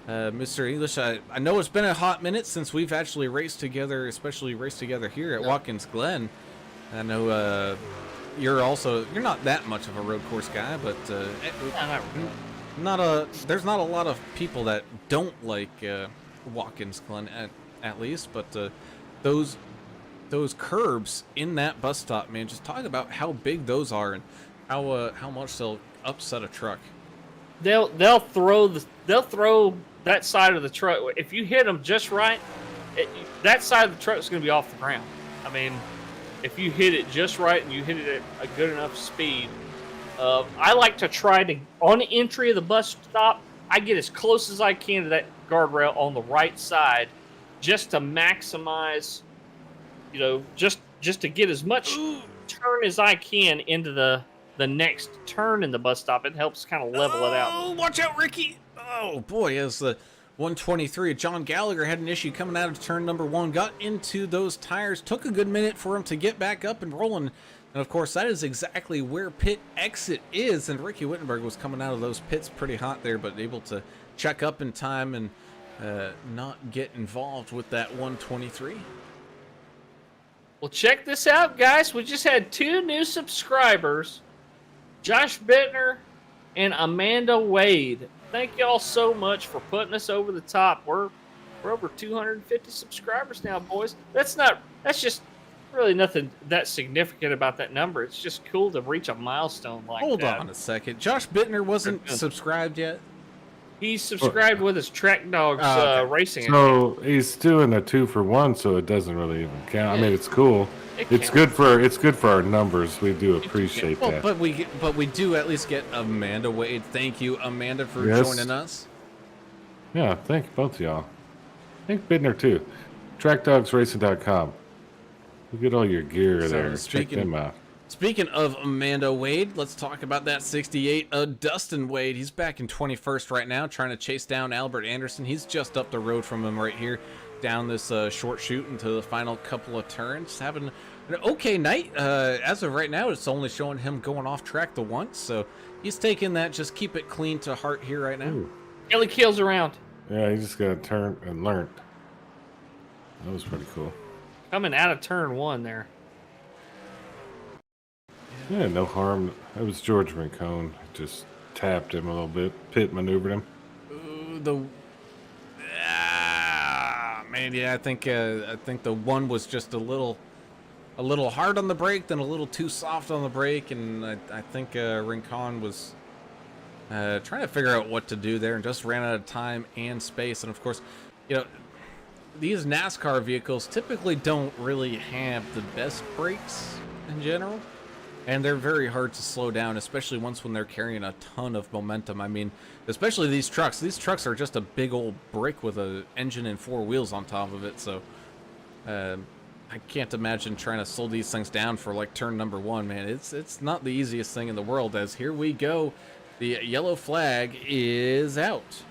Mr. English, I know it's been a hot minute since we've actually raced together, especially raced together here at Watkins Glen. I know you're not that much of a road course guy, but there's not a lot of people that don't like Watkins Glen at least, but those curbs in that bus stop, man, just talk about how big those are and how much they'll upset a truck. They'll throw that side of the truck. If you hit them just right, that side of the truck is going to be off the ground. I mean, if you hit it just right and you hit it at a good enough speed, I like to try to, on the entry of the bus stop, I get as close as I can to that guardrail on the right side, just to maximize, just to get as much turn as I can into the next turn in the bus stop. It helps kind of level it out. Oh, watch out, Ricky! Oh boy, as the 123, John Gallagher had an issue coming out of turn number 1, got into those tires, took a good minute for him to get back up and rolling. And of course, that is exactly where pit exit is. And Ricky Wittenberg was coming out of those pits pretty hot there, but able to check up in time and not get involved with that 123. Well, check this out, guys. We just had 2 new subscribers, Josh Bittner and Amanda Wade. Thank y'all so much for putting us over the top. We're over 250 subscribers now, boys. That's just really nothing that significant about that number. It's just cool to reach a milestone like that. Hold on a second. Josh Bittner wasn't subscribed yet? He's subscribed with his Track Dogs okay. racing. So he's doing a 2-for-1, so it doesn't really even count. I mean, it's cool. It's good for our numbers. We do appreciate that. But we do at least get Amanda Wade. Thank you, Amanda, for joining us. Yeah, thank you, both of y'all. Thank Bidner too. TrackDogsRacing.com. You get all your gear there. Check them out. Speaking of Amanda Wade, let's talk about that 68 of Dustin Wade. He's back in 21st right now, trying to chase down Albert Anderson. He's just up the road from him right here, down this short chute into the final couple of turns. Having an okay night. As of right now, it's only showing him going off track the once, so he's taking that just keep it clean to heart here right now. Ooh. Kelly Keel's around. Yeah, he just got to turn and learn. That was pretty cool. Coming out of turn 1 there. Yeah, no harm. That was George Rincon. Just tapped him a little bit, pit maneuvered him. Man, yeah, I think the one was just a little hard on the brake, then a little too soft on the brake, and I think Rincon was trying to figure out what to do there and just ran out of time and space. And of course, these NASCAR vehicles typically don't really have the best brakes in general. And they're very hard to slow down, especially when they're carrying a ton of momentum. I mean, especially these trucks. These trucks are just a big old brick with an engine and 4 wheels on top of it. So I can't imagine trying to slow these things down for like turn number 1, man. It's not the easiest thing in the world. As here we go, the yellow flag is out.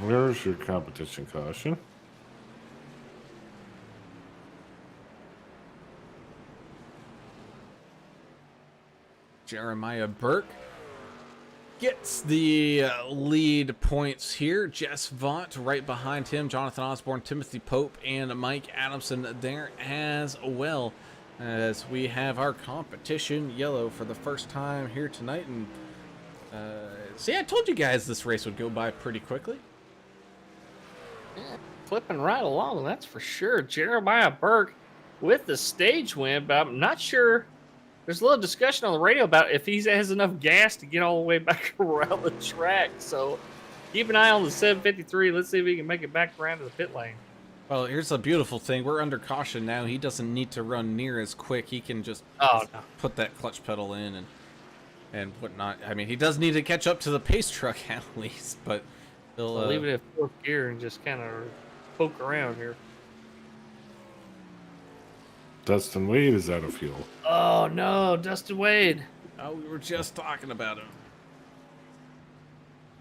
Where's your competition caution? Jeremiah Burke gets the lead points here. Jess Vaught right behind him. Jonathan Osborne, Timothy Pope, and Mike Adamson there as well. As we have our competition yellow for the first time here tonight. And see, I told you guys this race would go by pretty quickly. Yeah, flipping right along, that's for sure. Jeremiah Burke with the stage win, but I'm not sure. There's a little discussion on the radio about if he has enough gas to get all the way back around the track. So keep an eye on the 753. Let's see if he can make it back around to the pit lane. Well, here's a beautiful thing. We're under caution now. He doesn't need to run near as quick. He can just put that clutch pedal in. And and whatnot. I mean, he does need to catch up to the pace truck at least, but he'll So leave it at fourth gear and just kind of poke around here. Dustin Wade is out of fuel. Oh no, Dustin Wade. Oh, we were just talking about him.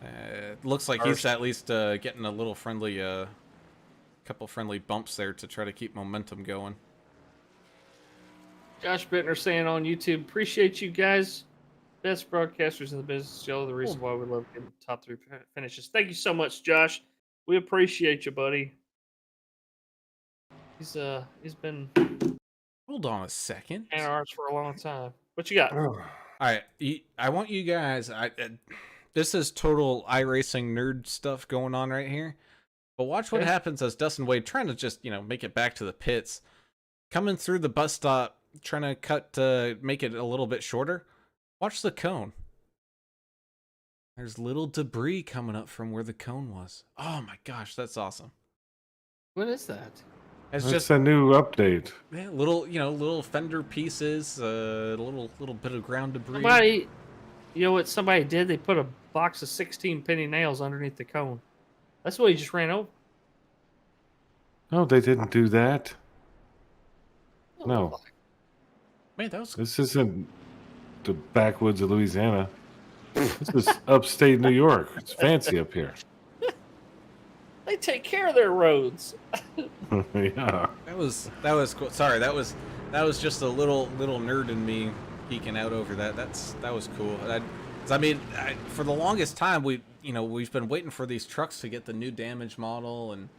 It looks like he's at least getting a little friendly, couple friendly bumps there to try to keep momentum going. Josh Bittner saying on YouTube, appreciate you guys. Best broadcasters in the business, Joe. The reason why we love getting top 3 finishes. Thank you so much, Josh. We appreciate you, buddy. He's been Hold on a second. in ours for a long time. What you got? All right, I want you guys. This is total iRacing nerd stuff going on right here. But watch what happens as Dustin Wade trying to just make it back to the pits, coming through the bus stop, trying to cut make it a little bit shorter. Watch the cone. There's little debris coming up from where the cone was. Oh my gosh, that's awesome. What is that? It's That's just a new update. yeah, little little fender pieces, little bit of ground debris. Somebody, you know what somebody did? They put a box of 16 penny nails underneath the cone. That's what he just ran over. No, they didn't do that. No. Man, that was This isn't the backwoods of Louisiana. This is upstate New York. It's fancy up here. They take care of their roads. Yeah. that was cool. Sorry, that was just a little nerd in me geeking out over that. That was cool. For the longest time we've been waiting for these trucks to get the new damage model and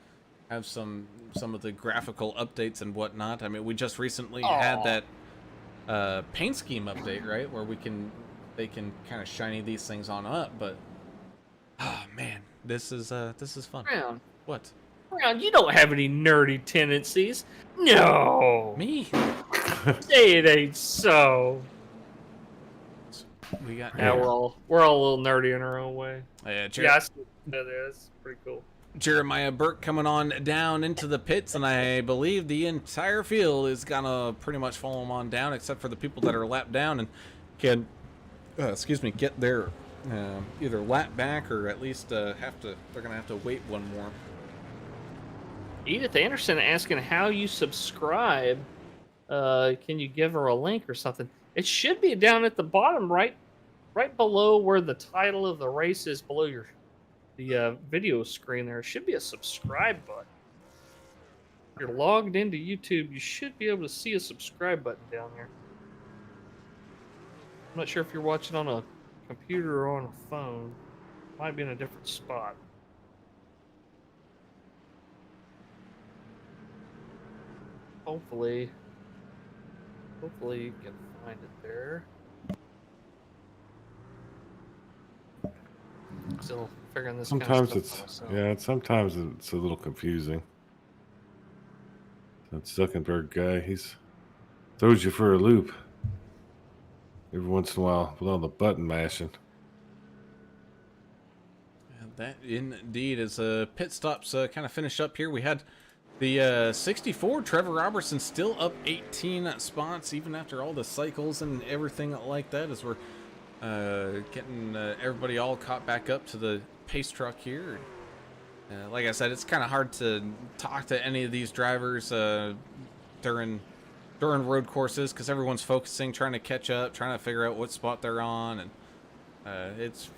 have some of the graphical updates and whatnot. I mean, we just recently had that paint scheme update, right, where they can kind of shiny these things on up. But oh man, this is fun. Brown. What? Brown, you don't have any nerdy tendencies. No. Me? Say it ain't so. We got Yeah, we're all a little nerdy in our own way. yeah, Yeah, I see that there. That's pretty cool. Jeremiah Burke coming on down into the pits, and I believe the entire field is gonna pretty much follow him on down, except for the people that are lapped down and can, get their either lap back or at least they're gonna have to wait one more. Edith Anderson asking how you subscribe. Can you give her a link or something? It should be down at the bottom, right below where the title of the race is, below the video screen. There should be a subscribe button. If you're logged into YouTube, you should be able to see a subscribe button down there. I'm not sure if you're watching on a computer or on a phone. Might be in a different spot. Hopefully you can find it there. Still figuring this Sometimes kind of it's stuff out myself. sometimes it's a little confusing. That Zuckerberg guy, he's throws you for a loop every once in a while with all the button mashing. And that indeed is pit stops kind of finish up here. We had the 64 Trevor Robertson still up 18 spots even after all the cycles and everything like that, as we're getting everybody all caught back up to the pace truck here. Like I said, it's kind of hard to talk to any of these drivers during road courses because everyone's focusing, trying to catch up, trying to figure out what spot they're on, and it's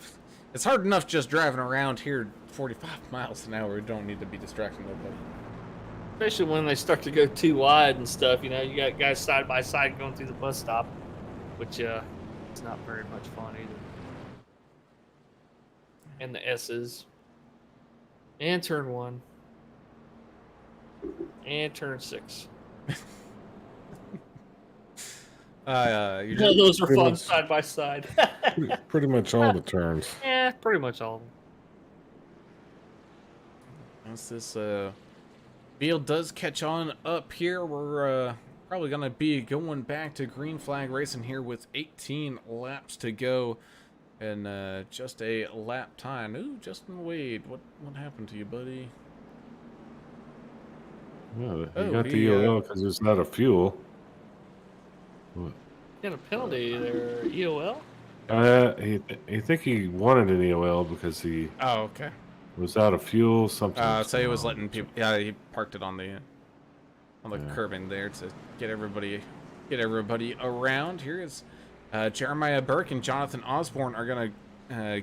hard enough just driving around here 45 miles an hour. You don't need to be distracting nobody. Especially when they start to go too wide and stuff. You know, you got guys side by side going through the bus stop, which it's not very much fun either. And the S's. And turn 1. And turn 6. You're just, Those are pretty fun much- side by side. Pretty much all the turns. Yeah, pretty much all of them. once this field does catch on up here, we're probably gonna be going back to green flag racing here with 18 laps to go, and just a lap time. Ooh, Justin Wade, what happened to you, buddy? Yeah, you Oh, got he, the EOL because there's not a fuel. What? Got a penalty there, EOL? He think he wanted an EOL because he Oh, okay. was out of fuel. Something. So he was going on. letting people. Yeah, he parked it on the Yeah. curbing there to get everybody around. Here is Jeremiah Burke and Jonathan Osborne are gonna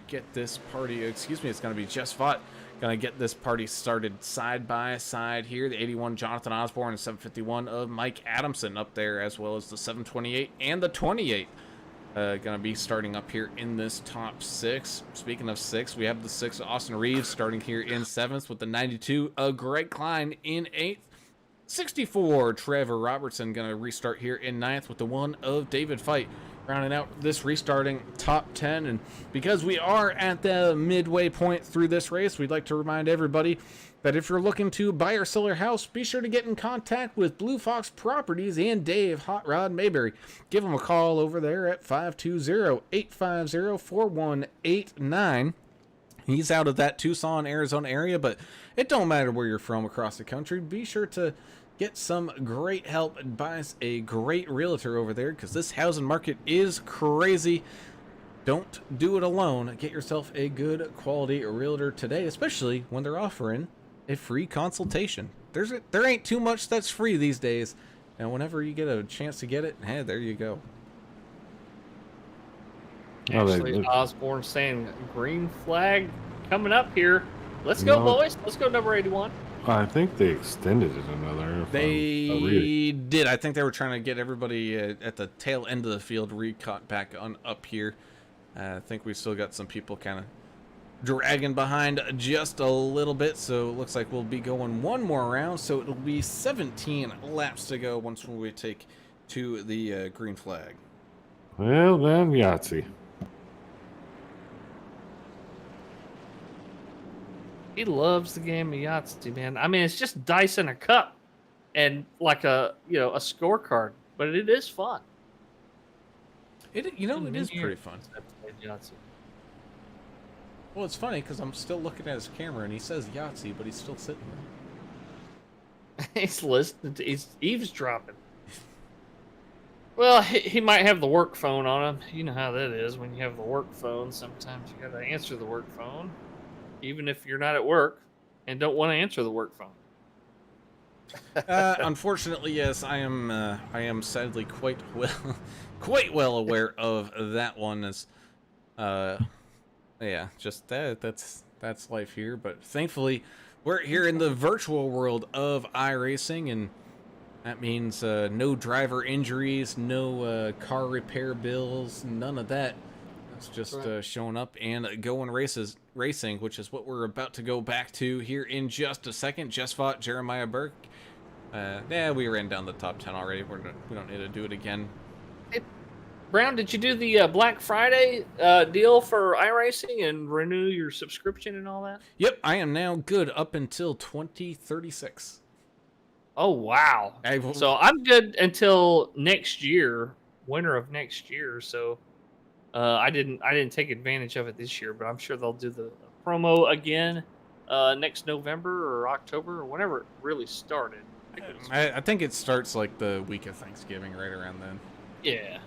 get this party. Excuse me, it's gonna be Jess Vaught gonna get this party started side by side here. The 81 Jonathan Osborne and 751 of Mike Adamson up there, as well as the 728 and the 28. Gonna be starting up here in this top 6. Speaking of 6, we have the 6 Austin Reeves starting here in 7th with the 92 Greg Klein in 8th. 64 Trevor Robertson gonna restart here in 9th with the 1 of David Fight, rounding out this restarting top 10. And because we are at the midway point through this race, we'd like to remind everybody that if you're looking to buy or sell your house, be sure to get in contact with Blue Fox Properties and Dave Hot Rod Mayberry. Give them a call over there at 520-850-4189. He's out of that Tucson, Arizona area, but it don't matter where you're from across the country. Be sure to get some great help and buy a great realtor over there, because this housing market is crazy. Don't do it alone. Get yourself a good quality realtor today, especially when they're offering a free consultation. There ain't too much that's free these days, and whenever you get a chance to get it, hey, there you go. Actually, Osborne saying green flag coming up here. Let's go, boys. Let's go, number 81. I think they extended it another. They did. I think they were trying to get everybody at the tail end of the field recaught back on up here. I think we still got some people kind of dragging behind just a little bit, so it looks like we'll be going one more round, so it'll be 17 laps to go once we take to the green flag. Well, then, Yahtzee. He loves the game of Yahtzee, man. I mean, it's just dice in a cup and like a scorecard, but it is fun. It is pretty fun. Yahtzee. Well, it's funny because I'm still looking at his camera and he says Yahtzee, but he's still sitting there. He's listening to, he's eavesdropping. Well, he might have the work phone on him. You know how that is when you have the work phone. Sometimes you got to answer the work phone, even if you're not at work and don't want to answer the work phone. Unfortunately, yes, I am sadly quite well aware of that one. As, yeah, just that's life here. But thankfully, we're here in the virtual world of iRacing, and that means no driver injuries, no car repair bills, none of that. It's just showing up and going racing, which is what we're about to go back to here in just a second. Just fought Jeremiah Burke. Yeah, we ran down the top 10 already. We don't need to do it again. Hey, Brown, did you do the Black Friday deal for iRacing and renew your subscription and all that? Yep, I am now good up until 2036. Oh, wow. So I'm good until next year, winter of next year. So I didn't take advantage of it this year, but I'm sure they'll do the promo again next November or October or whenever it really started. I think it starts like the week of Thanksgiving, right around then. Yeah.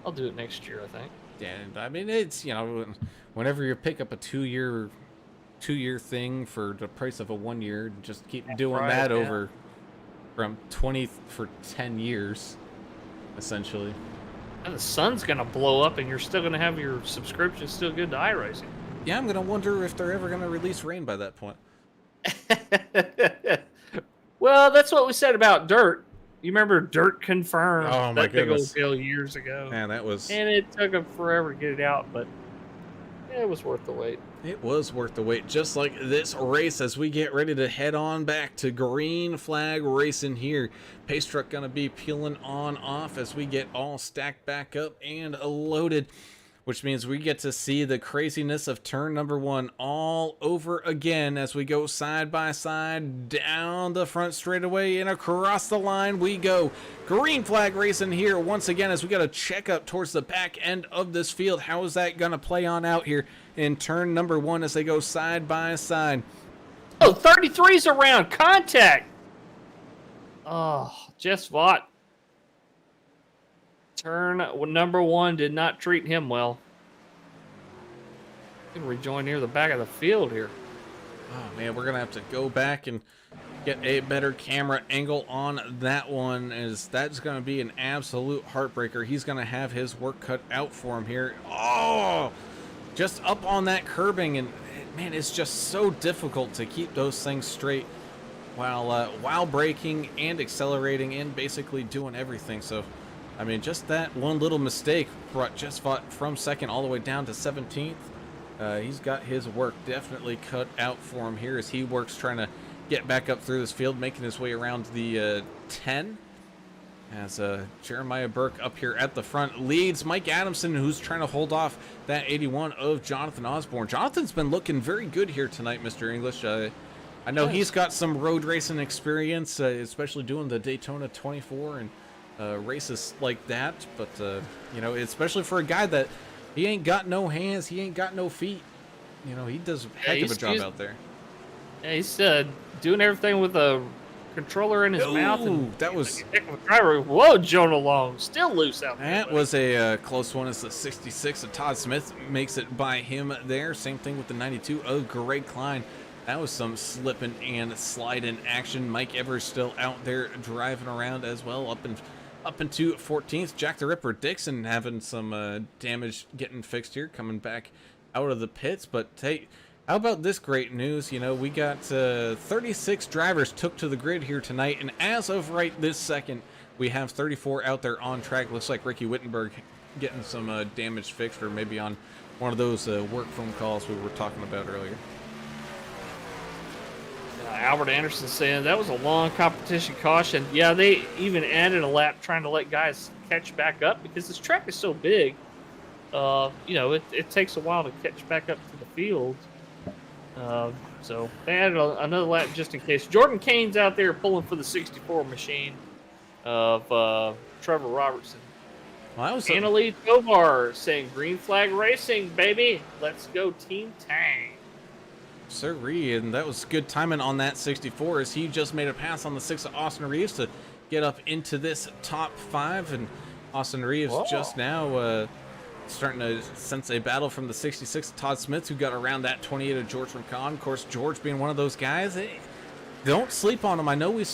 I'll do it next year, I think. Yeah, I mean, it's, whenever you pick up a two-year thing for the price of a 1 year, just keep doing that over from 20 for 10 years, essentially. And the sun's going to blow up and you're still going to have your subscription still good to iRacing. Yeah, I'm going to wonder if they're ever going to release rain by that point. Well, that's what we said about Dirt. You remember Dirt Confirmed? Oh, my goodness. Big old deal years ago. Man, that was... And it took them forever to get it out, but yeah, it was worth the wait. It was worth the wait, just like this race as we get ready to head on back to green flag racing here. Pace truck going to be peeling on off as we get all stacked back up and loaded, which means we get to see the craziness of turn number 1 all over again as we go side by side down the front straightaway and across the line we go. Green flag racing here once again as we got to check up towards the back end of this field. How is that going to play on out here in turn number 1 as they go side by side? Oh, 33's around. Contact. Oh, Jess Vaught Turn number 1 did not treat him well. Can rejoin near the back of the field here. Oh man, we're gonna have to go back and get a better camera angle on that one, as that's gonna be an absolute heartbreaker. He's gonna have his work cut out for him here. Oh, just up on that curbing, and man, it's just so difficult to keep those things straight while braking and accelerating and basically doing everything. So I mean, just that one little mistake brought just from second all the way down to 17th. He's got his work definitely cut out for him here as he works trying to get back up through this field, making his way around the 10. As Jeremiah Burke up here at the front leads Mike Adamson, who's trying to hold off that 81 of Jonathan Osborne. Jonathan's been looking very good here tonight, Mr. English. I know he's got some road racing experience, especially doing the Daytona 24 and races like that. But, you know, especially for a guy that he ain't got no hands, he ain't got no feet. You know, he does a heck of a job out there. Yeah, he's doing everything with a controller in his mouth. And that was a heck of a driver. Whoa, Jonah Long, still loose out there. That was a close one as the 66 of Todd Smith makes it by him there. Same thing with the 92 of Greg Klein. That was some slipping and sliding action. Mike Evers still out there driving around as well, up into 14th. Jack the Ripper Dixon having some damage getting fixed here, coming back out of the pits. But hey, how about this great news? You know, we got 36 drivers took to the grid here tonight, and as of right this second, we have 34 out there on track. Looks like Ricky Wittenberg getting some damage fixed, or maybe on one of those work phone calls we were talking about earlier. Albert Anderson saying that was a long competition caution. Yeah, they even added a lap trying to let guys catch back up because this track is so big. You know, it takes a while to catch back up to the field. So they added another lap just in case. Jordan Kane's out there pulling for the 64 machine of Trevor Robertson. Well, that was Annalie Tovar saying green flag racing, baby. Let's go Team Tang. Sirree, and that was good timing on that 64 as he just made a pass on the 6 of Austin Reeves to get up into this top 5, and Austin Reeves just now starting to sense a battle from the 66 of Todd Smith, who got around that 28 of George McCon. Of course, George being one of those guys, don't sleep on him. I know we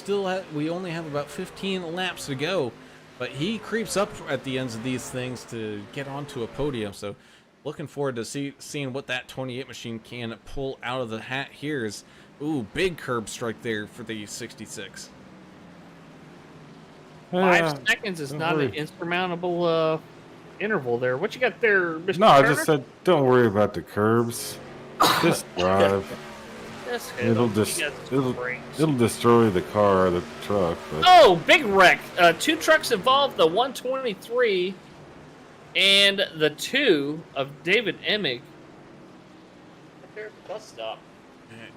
only have about 15 laps to go, but he creeps up at the ends of these things to get onto a podium. So looking forward to seeing what that 28 machine can pull out of the hat here. Is big curb strike there for the 66. 5 seconds is not an insurmountable interval there. What you got there, Mr. No, I Turner? just said don't worry about the curbs. Just drive. It'll destroy the car or the truck. But... Oh, big wreck. 2 trucks involved, the 123 and the 2 of David Emig. There at the bus stop.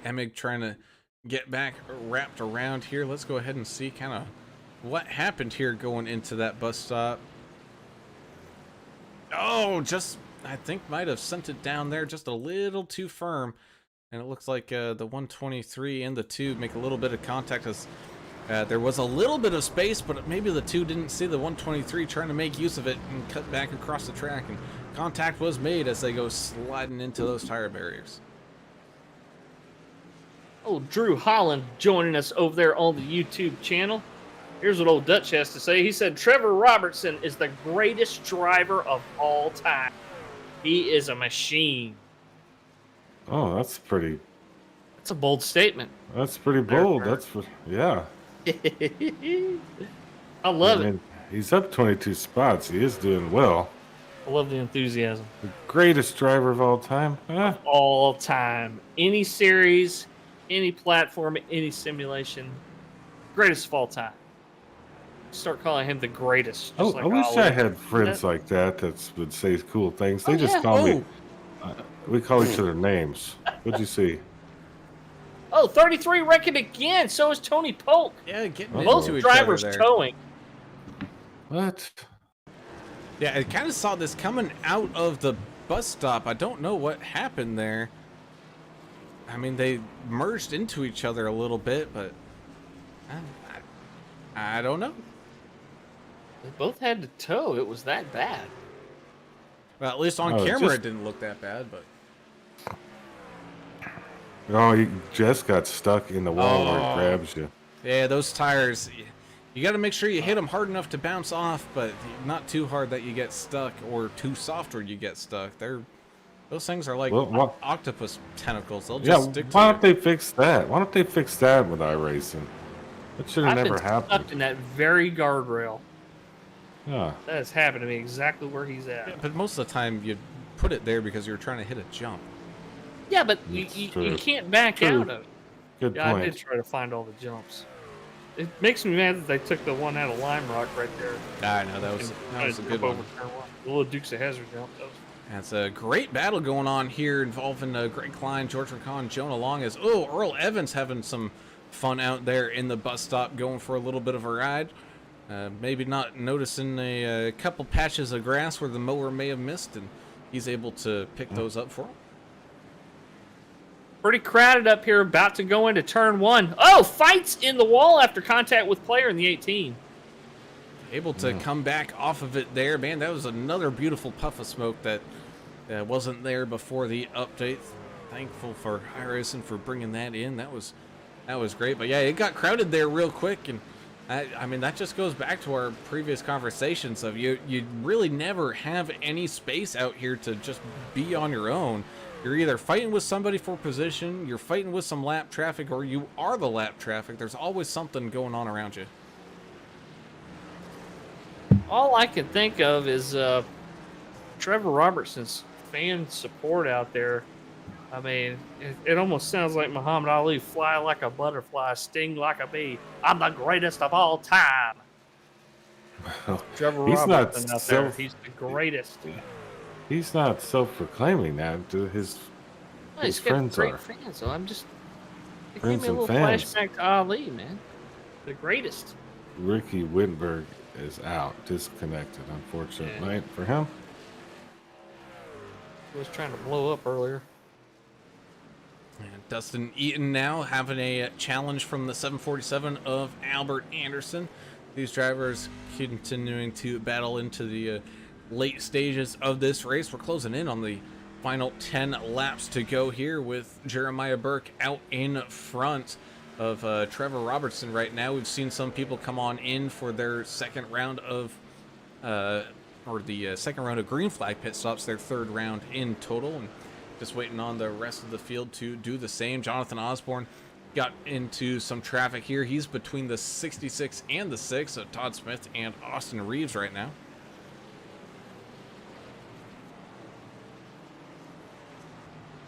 Emig trying to get back wrapped around here. Let's go ahead and see kind of what happened here going into that bus stop. Oh, I think might have sent it down there just a little too firm. And it looks like the 123 and the 2 make a little bit of contact as there was a little bit of space, but maybe the 2 didn't see the 123 trying to make use of it and cut back across the track. And contact was made as they go sliding into those tire barriers. Old Drew Holland joining us over there on the YouTube channel. Here's what old Dutch has to say. He said, Trevor Robertson is the greatest driver of all time. He is a machine. Oh, that's pretty. That's a bold statement. That's pretty bold. Yeah. I love it. He's up 22 spots. He is doing well. I love the enthusiasm. The greatest driver of all time. All time. Any series, any platform, any simulation. Greatest of all time. Start calling him the greatest. Oh, I wish I had friends like that would say cool things. They just call me. We call each other names. What'd you see? Oh, 33 wrecking again. So is Tony Polk. Yeah, getting both into drivers each other there. towing. What? Yeah, I kind of saw this coming out of the bus stop. I don't know what happened there. I mean, they merged into each other a little bit, but I don't know. They both had to tow. It was that bad. Well, at least on Oh, camera just- it didn't look that bad, but Oh, he just got stuck in the wall where Oh. it grabs you. yeah, those tires, you got to make sure you hit them hard enough to bounce off, but not too hard that you get stuck, or too soft where you get stuck. Those things are like Well, octopus tentacles. They'll Yeah, just stick to why you. don't they fix that? Why don't they fix that with iRacing? That should have I've never been happened. stuck in that very guardrail. Yeah. That has happened to me exactly where he's at. But most of the time you put it there because you're trying to hit a jump. Yeah, but That's you true. can't back True. out of it. Good Yeah, I point. did try to find all the jumps. It makes me mad that they took the one out of Lime Rock right there. I know that was and that was a tried to good jump one. over turn one. The little Dukes of Hazzard jump. That was That's a great battle going on here involving Greg Klein, George McCon, Jonah Long. As Earl Evans having some fun out there in the bus stop, going for a little bit of a ride. Maybe not noticing a couple patches of grass where the mower may have missed, and he's able to pick those up for him. pretty crowded up here, about to go into turn one. Oh, fights in the wall after contact with player in the 18. Able to come back off of it there. Man, that was another beautiful puff of smoke that wasn't there before the update. Thankful for Harrison for bringing that in. That was great. But yeah, it got crowded there real quick, and I mean that just goes back to our previous conversations of you really never have any space out here to just be on your own. You're either fighting with somebody for position, you're fighting with some lap traffic, or you are the lap traffic. There's always something going on around you. All I can think of is Trevor Robertson's fan support out there. I mean, it almost sounds like Muhammad Ali, fly like a butterfly, sting like a bee. I'm the greatest of all time. Trevor He's not Robertson out there, self- he's the greatest. He's not self-proclaiming that. His Well, he's his got friends great are. fans, so I'm just. It gave Friends me a and little fans. flashback to Ali, man. The greatest. Ricky Wittenberg is out, disconnected, unfortunate Yeah. night for him. He was trying to blow up earlier. And Dustin Eaton now having a challenge from the 747 of Albert Anderson. These drivers continuing to battle into the late stages of this race. We're closing in on the final 10 laps to go here with Jeremiah Burke out in front of Trevor Robertson right now. We've seen some people come on in for their second round of second round of green flag pit stops, their third round in total, and just waiting on the rest of the field to do the same. Jonathan Osborne got into some traffic here. He's between the 66 and the 6 of Todd Smith and Austin Reeves right now.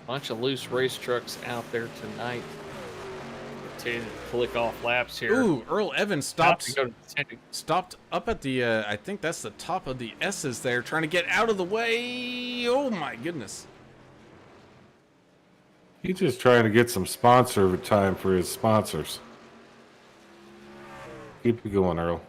Bunch of loose race trucks out there tonight. Continue to click off laps here. Ooh, Earl Evans About to stops. go to the 10. Stopped up at the, I think that's the top of the S's there, trying to get out of the way. Oh my goodness. He's just trying to get some sponsor time for his sponsors. Keep it going, Earl.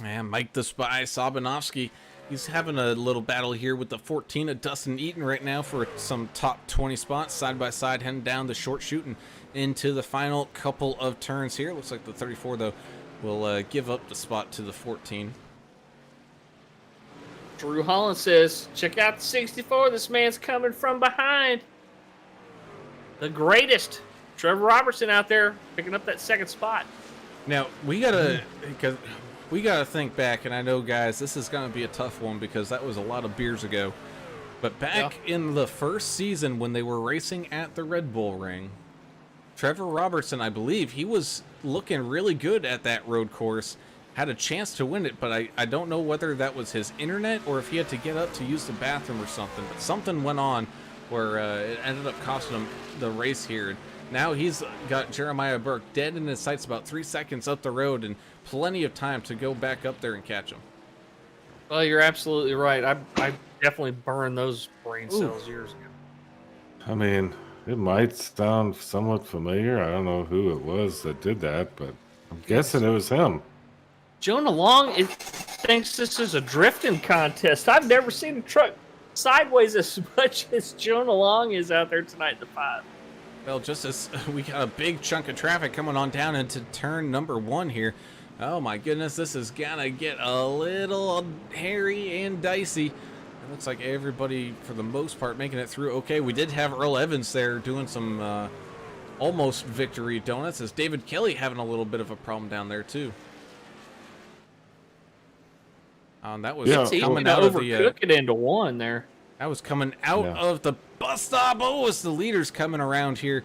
And Mike the Spy Sabanovsky, he's having a little battle here with the 14 of Dustin Eaton right now for some top 20 spots, side by side, heading down the short chute and into the final couple of turns here. Looks like the 34, though, will give up the spot to the 14. Drew Holland says, check out the 64. This man's coming from behind. The greatest. Trevor Robertson out there picking up that second spot. Now, we gotta think back, and I know, guys, this is gonna be a tough one because that was a lot of beers ago. But back in the first season when they were racing at the Red Bull Ring, Trevor Robertson, I believe, he was looking really good at that road course, had a chance to win it, but I don't know whether that was his internet or if he had to get up to use the bathroom or something. But something went on where it ended up costing him the race here. Now he's got Jeremiah Burke dead in his sights about 3 seconds up the road and plenty of time to go back up there and catch him. Well, you're absolutely right. I definitely burned those brain cells years ago. I mean, it might sound somewhat familiar. I don't know who it was that did that, but I'm guessing it was him. Jonah Long thinks this is a drifting contest. I've never seen a truck sideways as much as Jonah Long is out there tonight in the 5. Well, just as we got a big chunk of traffic coming on down into turn number 1 here, Oh my goodness, this is gonna get a little hairy and dicey. It looks like everybody, for the most part, making it through okay. We did have Earl Evans there doing some almost victory donuts, as David Kelly having a little bit of a problem down there too. That was coming out of the overcook it into one there. That was coming out of the bus stop. Oh, it's the leaders coming around here.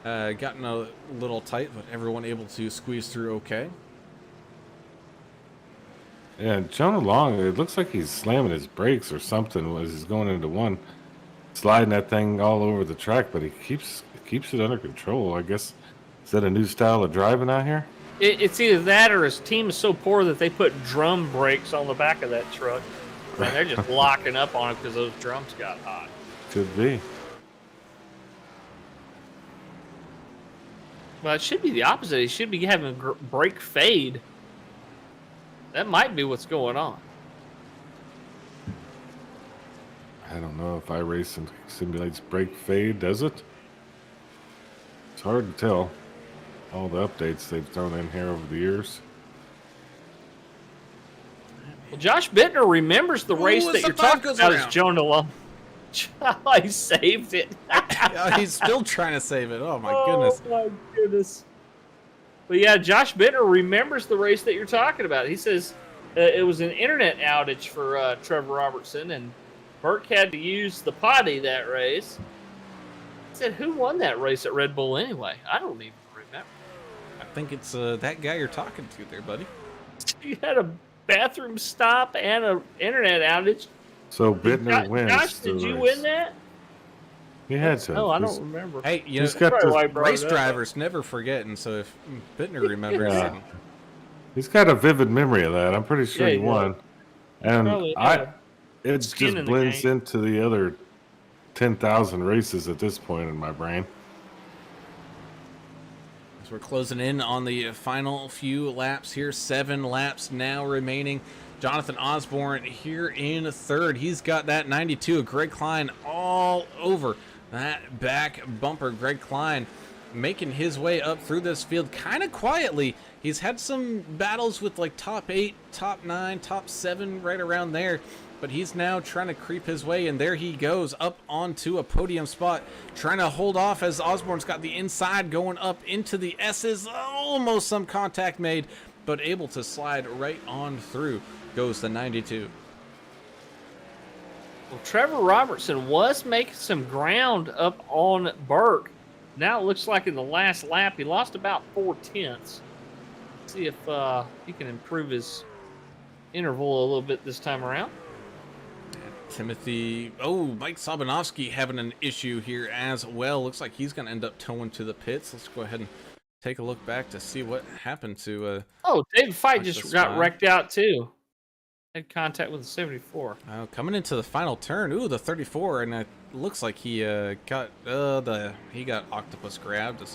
Gotten a little tight, but everyone able to squeeze through okay. Yeah, Jonah Long, it looks like he's slamming his brakes or something as he's going into one, sliding that thing all over the track, but he keeps it under control. I guess, is that a new style of driving out here? It's either that or his team is so poor that they put drum brakes on the back of that truck. And they're just locking up on it because those drums got hot. Could be. Well, it should be the opposite. He should be having a brake fade. That might be what's going on. I don't know if iRacing simulates brake fade, does it? It's hard to tell. All the updates they've thrown in here over the years. Well, Josh Bittner remembers the race that you're talking about as Jonah Long. He saved it. He's still trying to save it. Oh, my goodness. Oh, my goodness. But yeah, Josh Bittner remembers the race that you're talking about. He says it was an internet outage for Trevor Robertson, and Burke had to use the potty that race. He said, who won that race at Red Bull anyway? I don't even remember. I think it's that guy you're talking to there, buddy. You had a bathroom stop and an internet outage. So Bittner wins. Josh, did you win that? He had to. No, I don't remember. Hey, you He's know, got the, race drivers never forget, and so if Bittner remembers, he's got a vivid memory of that. I'm pretty sure Yeah, he won. And it just skin in the blends game. into the other 10,000 races at this point in my brain. as we're closing in on the final few laps here, 7 laps now remaining. Jonathan Osborne here in third. He's got that 92 of Greg Klein all over that back bumper. Greg Klein making his way up through this field kind of quietly. He's had some battles with like top 8, top 9, top 7 right around there, but he's now trying to creep his way, and there he goes up onto a podium spot, trying to hold off as Osborne's got the inside going up into the S's. Almost some contact made, but able to slide right on through. Goes the 92. Well, Trevor Robertson was making some ground up on Burke. Now it looks like in the last lap he lost about 4/10. See if he can improve his interval a little bit this time around. Mike Sabanovsky having an issue here as well. Looks like he's going to end up towing to the pits. Let's go ahead and take a look back to see what happened to David Fight just got wrecked out too. Had contact with the 74. Coming into the final turn. Ooh, the 34, and it looks like he got octopus grabbed.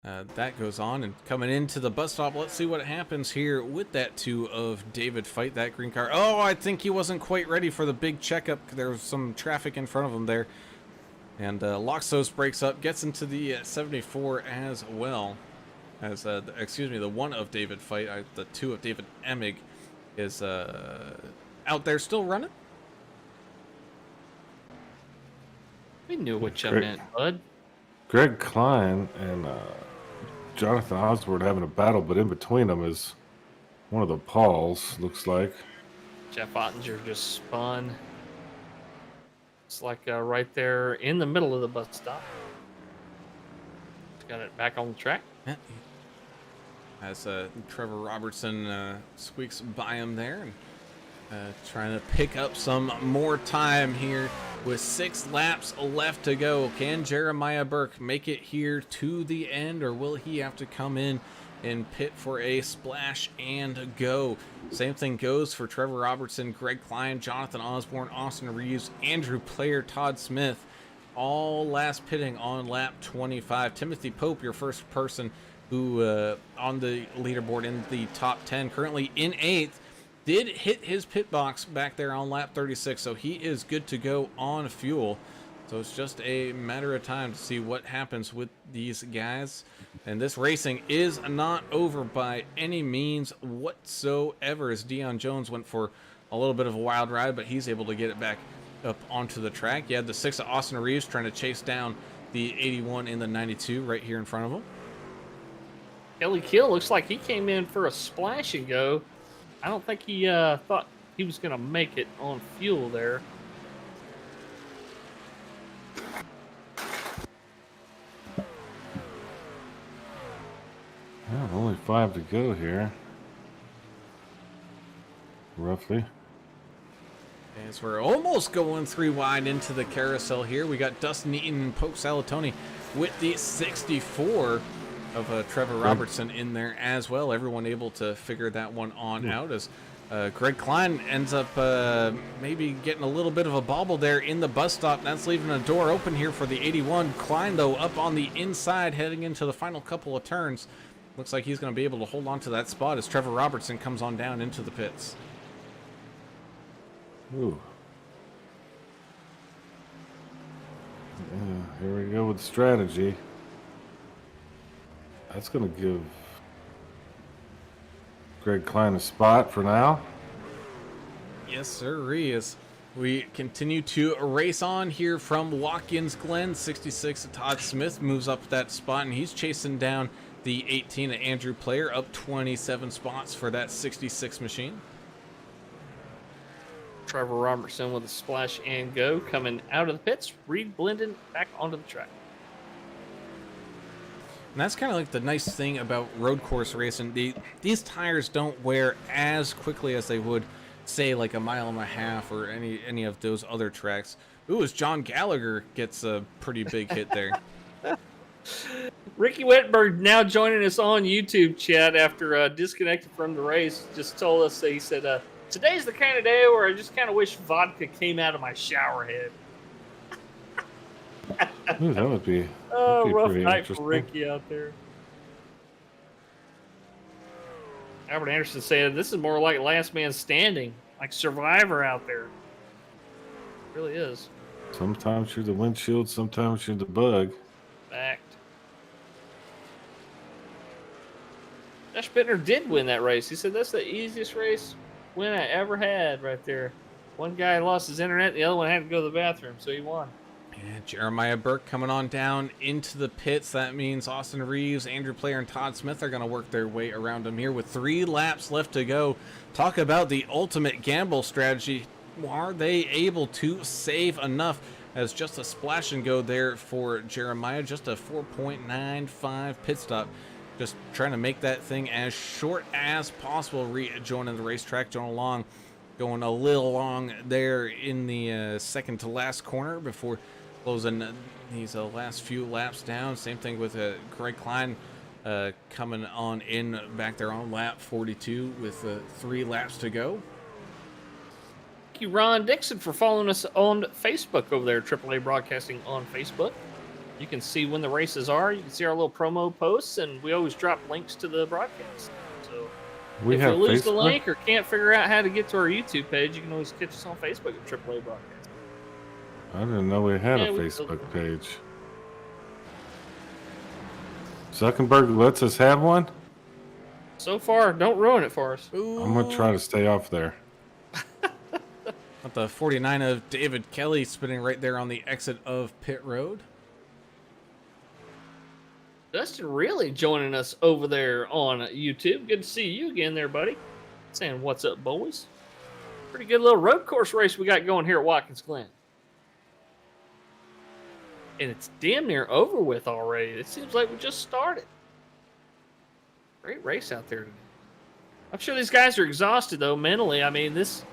That goes on, and coming into the bus stop, let's see what happens here with that 2 of David Fight, that green car. Oh, I think he wasn't quite ready for the big checkup. There was some traffic in front of him there, and Loxos breaks up, gets into the 74 as well as the 1 of David Fight. The 2 of David Emig is out there still running. We knew what you meant, bud. Greg Klein and Jonathan Osborne having a battle, but in between them is one of the Pauls, looks like. Jeff Ottinger just spun. It's like right there in the middle of the bus stop. Got it back on the track. Yeah. As Trevor Robertson squeaks by him there, and trying to pick up some more time here with 6 laps left to go. Can Jeremiah Burke make it here to the end, or will he have to come in and pit for a splash and go? Same thing goes for Trevor Robertson, Greg Klein, Jonathan Osborne, Austin Reeves, Andrew Player, Todd Smith, all last pitting on lap 25. Timothy Pope, your first person who on the leaderboard in the top 10, currently in 8th, did hit his pit box back there on lap 36, so he is good to go on fuel. So it's just a matter of time to see what happens with these guys. And this racing is not over by any means whatsoever, as Deion Jones went for a little bit of a wild ride, but he's able to get it back up onto the track. You had the 6 of Austin Reeves trying to chase down the 81 in the 92 right here in front of him. Kelly Kill looks like he came in for a splash and go. I don't think he thought he was going to make it on fuel there. Yeah, only 5 to go here. Roughly. As we're almost going 3 wide into the carousel here, we got Dustin Eaton and Pope Salatoni with the 64 of Trevor Robertson in there as well. Everyone able to figure that one on out, as Greg Klein ends up maybe getting a little bit of a bobble there in the bus stop. That's leaving a door open here for the 81. Klein, though, up on the inside heading into the final couple of turns. Looks like he's going to be able to hold on to that spot as Trevor Robertson comes on down into the pits. Ooh. Here we go with strategy. That's going to give Greg Klein a spot for now. Yes, sir, he is. We continue to race on here from Watkins Glen. 66 Todd Smith moves up that spot, and he's chasing down the 18 of Andrew Player, up 27 spots for that 66 machine. Trevor Robertson with a splash and go coming out of the pits. Reed Blendon back onto the track. And that's kind of like the nice thing about road course racing. These tires don't wear as quickly as they would, say, like a mile and a half or any of those other tracks. Ooh, as John Gallagher gets a pretty big hit there. Ricky Wettenberg now joining us on YouTube chat after disconnected from the race. Just told us, he said, today's the kind of day where I just kind of wish vodka came out of my shower head. Ooh, that would be, rough pretty night for interesting. Ricky out there. Albert Anderson said, this is more like Last Man Standing, like Survivor out there. It really is. Sometimes you're the windshield, sometimes you're the bug. Fact. Josh Bittner did win that race. He said, that's the easiest race win I ever had right there. One guy lost his internet, the other one had to go to the bathroom, so he won. And Jeremiah Burke coming on down into the pits. That means Austin Reeves, Andrew Player, and Todd Smith are going to work their way around him here with 3 laps left to go. Talk about the ultimate gamble strategy. Are they able to save enough? As just a splash and go there for Jeremiah, just a 4.95 pit stop. Just trying to make that thing as short as possible. Rejoining the racetrack, Jonah Long going a little long there in the second to last corner before closing these last few laps down. Same thing with Greg Klein coming on in back there on lap 42 with 3 laps to go. Thank you, Ron Dixon, for following us on Facebook over there, AAA Broadcasting on Facebook. You can see when the races are. You can see our little promo posts, and we always drop links to the broadcast. So We if have you lose the Facebook? link or can't figure out how to get to our YouTube page, you can always catch us on Facebook at AAA Broadcast. I didn't know we had Yeah, a we- Facebook page. Zuckerberg lets us have one? So far, don't ruin it for us. Ooh, I'm going to try to stay off there. Got the 49 of David Kelly spinning right there on the exit of pit road. Dustin really joining us over there on YouTube. Good to see you again there, buddy. Saying, what's up, boys? Pretty good little road course race we got going here at Watkins Glen. And it's damn near over with already. It seems like we just started. Great race out there today. I'm sure these guys are exhausted, though, mentally. I mean, this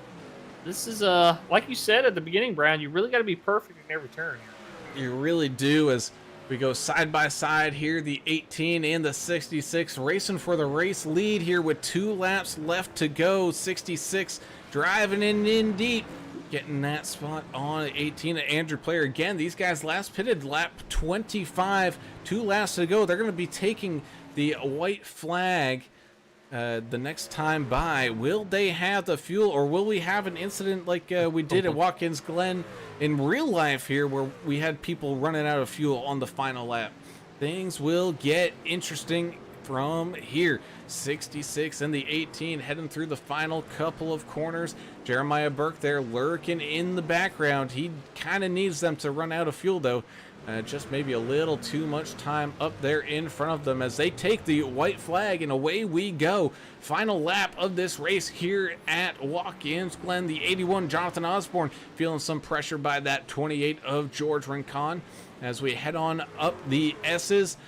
is, like you said at the beginning, Brian, you really got to be perfect in every turn here. You really do, as we go side by side here, the 18 and the 66 racing for the race lead here with 2 laps left to go. 66 driving in deep, getting that spot on 18 Andrew Player. Again, these guys last pitted lap 25, 2 laps to go. They're going to be taking the white flag the next time by, will they have the fuel, or will we have an incident like we did at Watkins Glen in real life here, where we had people running out of fuel on the final lap? Things will get interesting from here. 66 and the 18 heading through the final couple of corners. Jeremiah Burke there lurking in the background. He kind of needs them to run out of fuel, though. Just maybe a little too much time up there in front of them as they take the white flag, and away we go. Final lap of this race here at Watkins Glen. The 81 Jonathan Osborne feeling some pressure by that 28 of George Rincon as we head on up the S's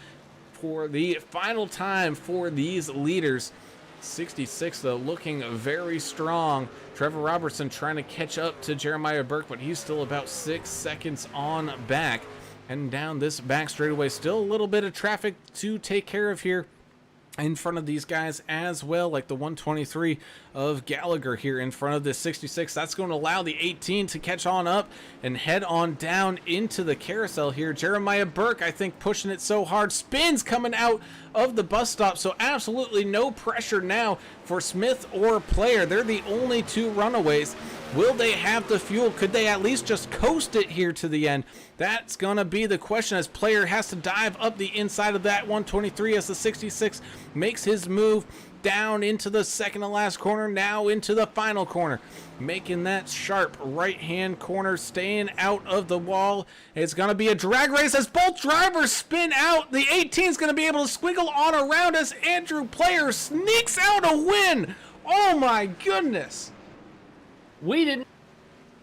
for the final time for these leaders. 66 though looking very strong. Trevor Robertson trying to catch up to Jeremiah Burke, but he's still about 6 seconds on back. Heading down this back straightaway, still a little bit of traffic to take care of here in front of these guys as well, like the 123 of Gallagher here in front of this 66. That's going to allow the 18 to catch on up and head on down into the carousel here. Jeremiah Burke, I think, pushing it so hard, spins coming out of the bus stop, so absolutely no pressure now for Smith or Player. They're the only two runaways. Will they have the fuel? Could they at least just coast it here to the end? That's going to be the question, as Player has to dive up the inside of that 123 as the 66 makes his move down into the second to last corner, now into the final corner, making that sharp right-hand corner, staying out of the wall. It's going to be a drag race as both drivers spin out. The 18 is going to be able to squiggle on around as Andrew Player sneaks out a win. Oh my goodness. We didn't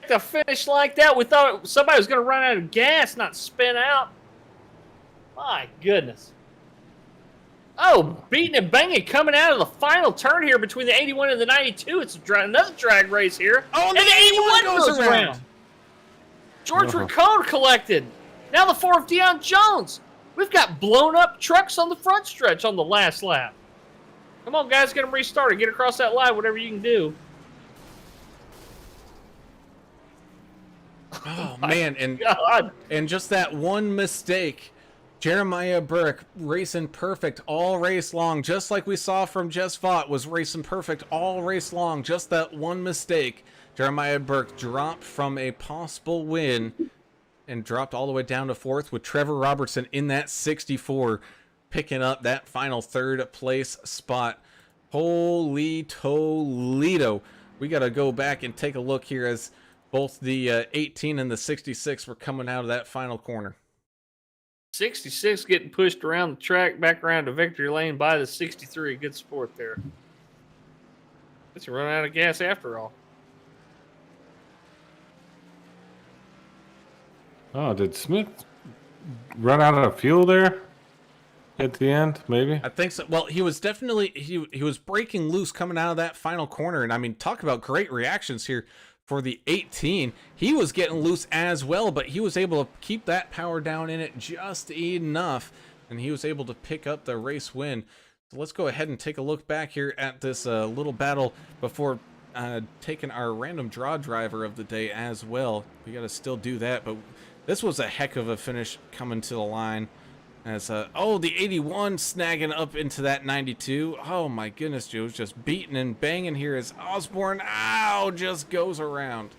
to finish like that. We thought somebody was going to run out of gas, not spin out. My goodness. Oh, beating and banging coming out of the final turn here between the 81 and the 92. It's another drag race here. Oh, and the 81 goes around. George Rincon collected. Now the 4 of Deion Jones. We've got blown up trucks on the front stretch on the last lap. Come on, guys, get them restarted. Get across that line, whatever you can do. Oh man, God. and just that one mistake. Jeremiah Burke racing perfect all race long, just like we saw from Just Fought, was racing perfect all race long. Just that one mistake. Jeremiah Burke dropped from a possible win and dropped all the way down to 4th, with Trevor Robertson in that 64 picking up that final 3rd place spot. Holy Toledo. We got to go back and take a look here as both the 18 and the 66 were coming out of that final corner. 66 getting pushed around the track, back around to victory lane by the 63. Good sport there. It's running out of gas after all. Oh, did Smith run out of fuel there at the end, maybe? I think so. Well, he was definitely, he was breaking loose coming out of that final corner. And I mean, talk about great reactions here for the 18. He was getting loose as well, but he was able to keep that power down in it just enough, and he was able to pick up the race win. So let's go ahead and take a look back here at this little battle before taking our random draw driver of the day as well. We got to still do that, but this was a heck of a finish coming to the line. As oh, the 81 snagging up into that 92. Oh my goodness, Joe's just beating and banging here as Osborne, ow, just goes around.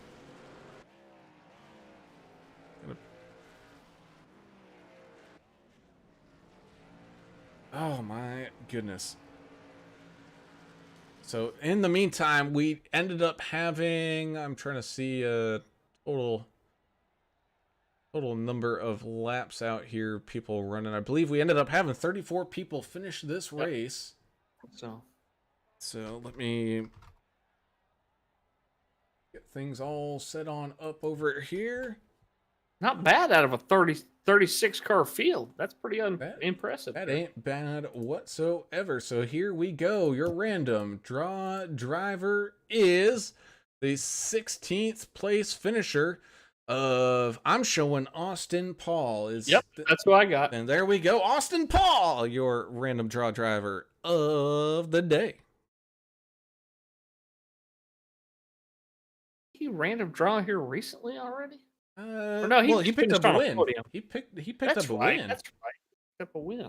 Oh my goodness. So in the meantime, we ended up having, I'm trying to see a total number of laps out here, people running. I believe we ended up having 34 people finish this race. So let me get things all set on up over here. Not bad out of a 36 car field. That's pretty impressive. That ain't bad whatsoever. So here we go. Your random draw driver is the 16th place finisher of, I'm showing Austin Paul. Yep, that's who I got. And there we go. Austin Paul, your random draw driver of the day. He random draw here recently already? No, he picked up a win. He picked up a win. That's right. Picked up a win.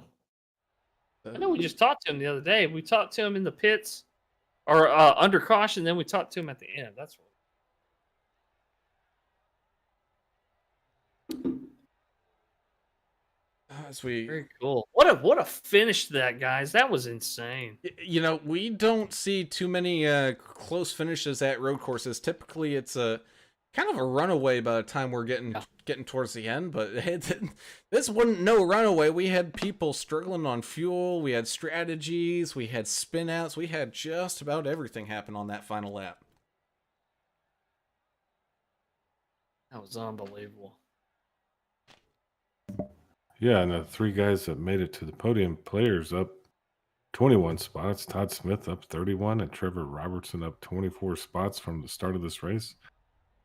I know we just talked to him the other day. We talked to him in the pits or under caution, then we talked to him at the end. That's As we, very cool. What a finish to that, guys. That was insane. you know, we don't see too many close finishes at road courses. Typically, it's a kind of a runaway by the time we're getting towards the end. But this wasn't no runaway. We had people struggling on fuel. We had strategies. We had spin outs. We had just about everything happen on that final lap. That was unbelievable. Yeah, and the 3 guys that made it to the podium, players up 21 spots. Todd Smith up 31 and Trevor Robertson up 24 spots from the start of this race.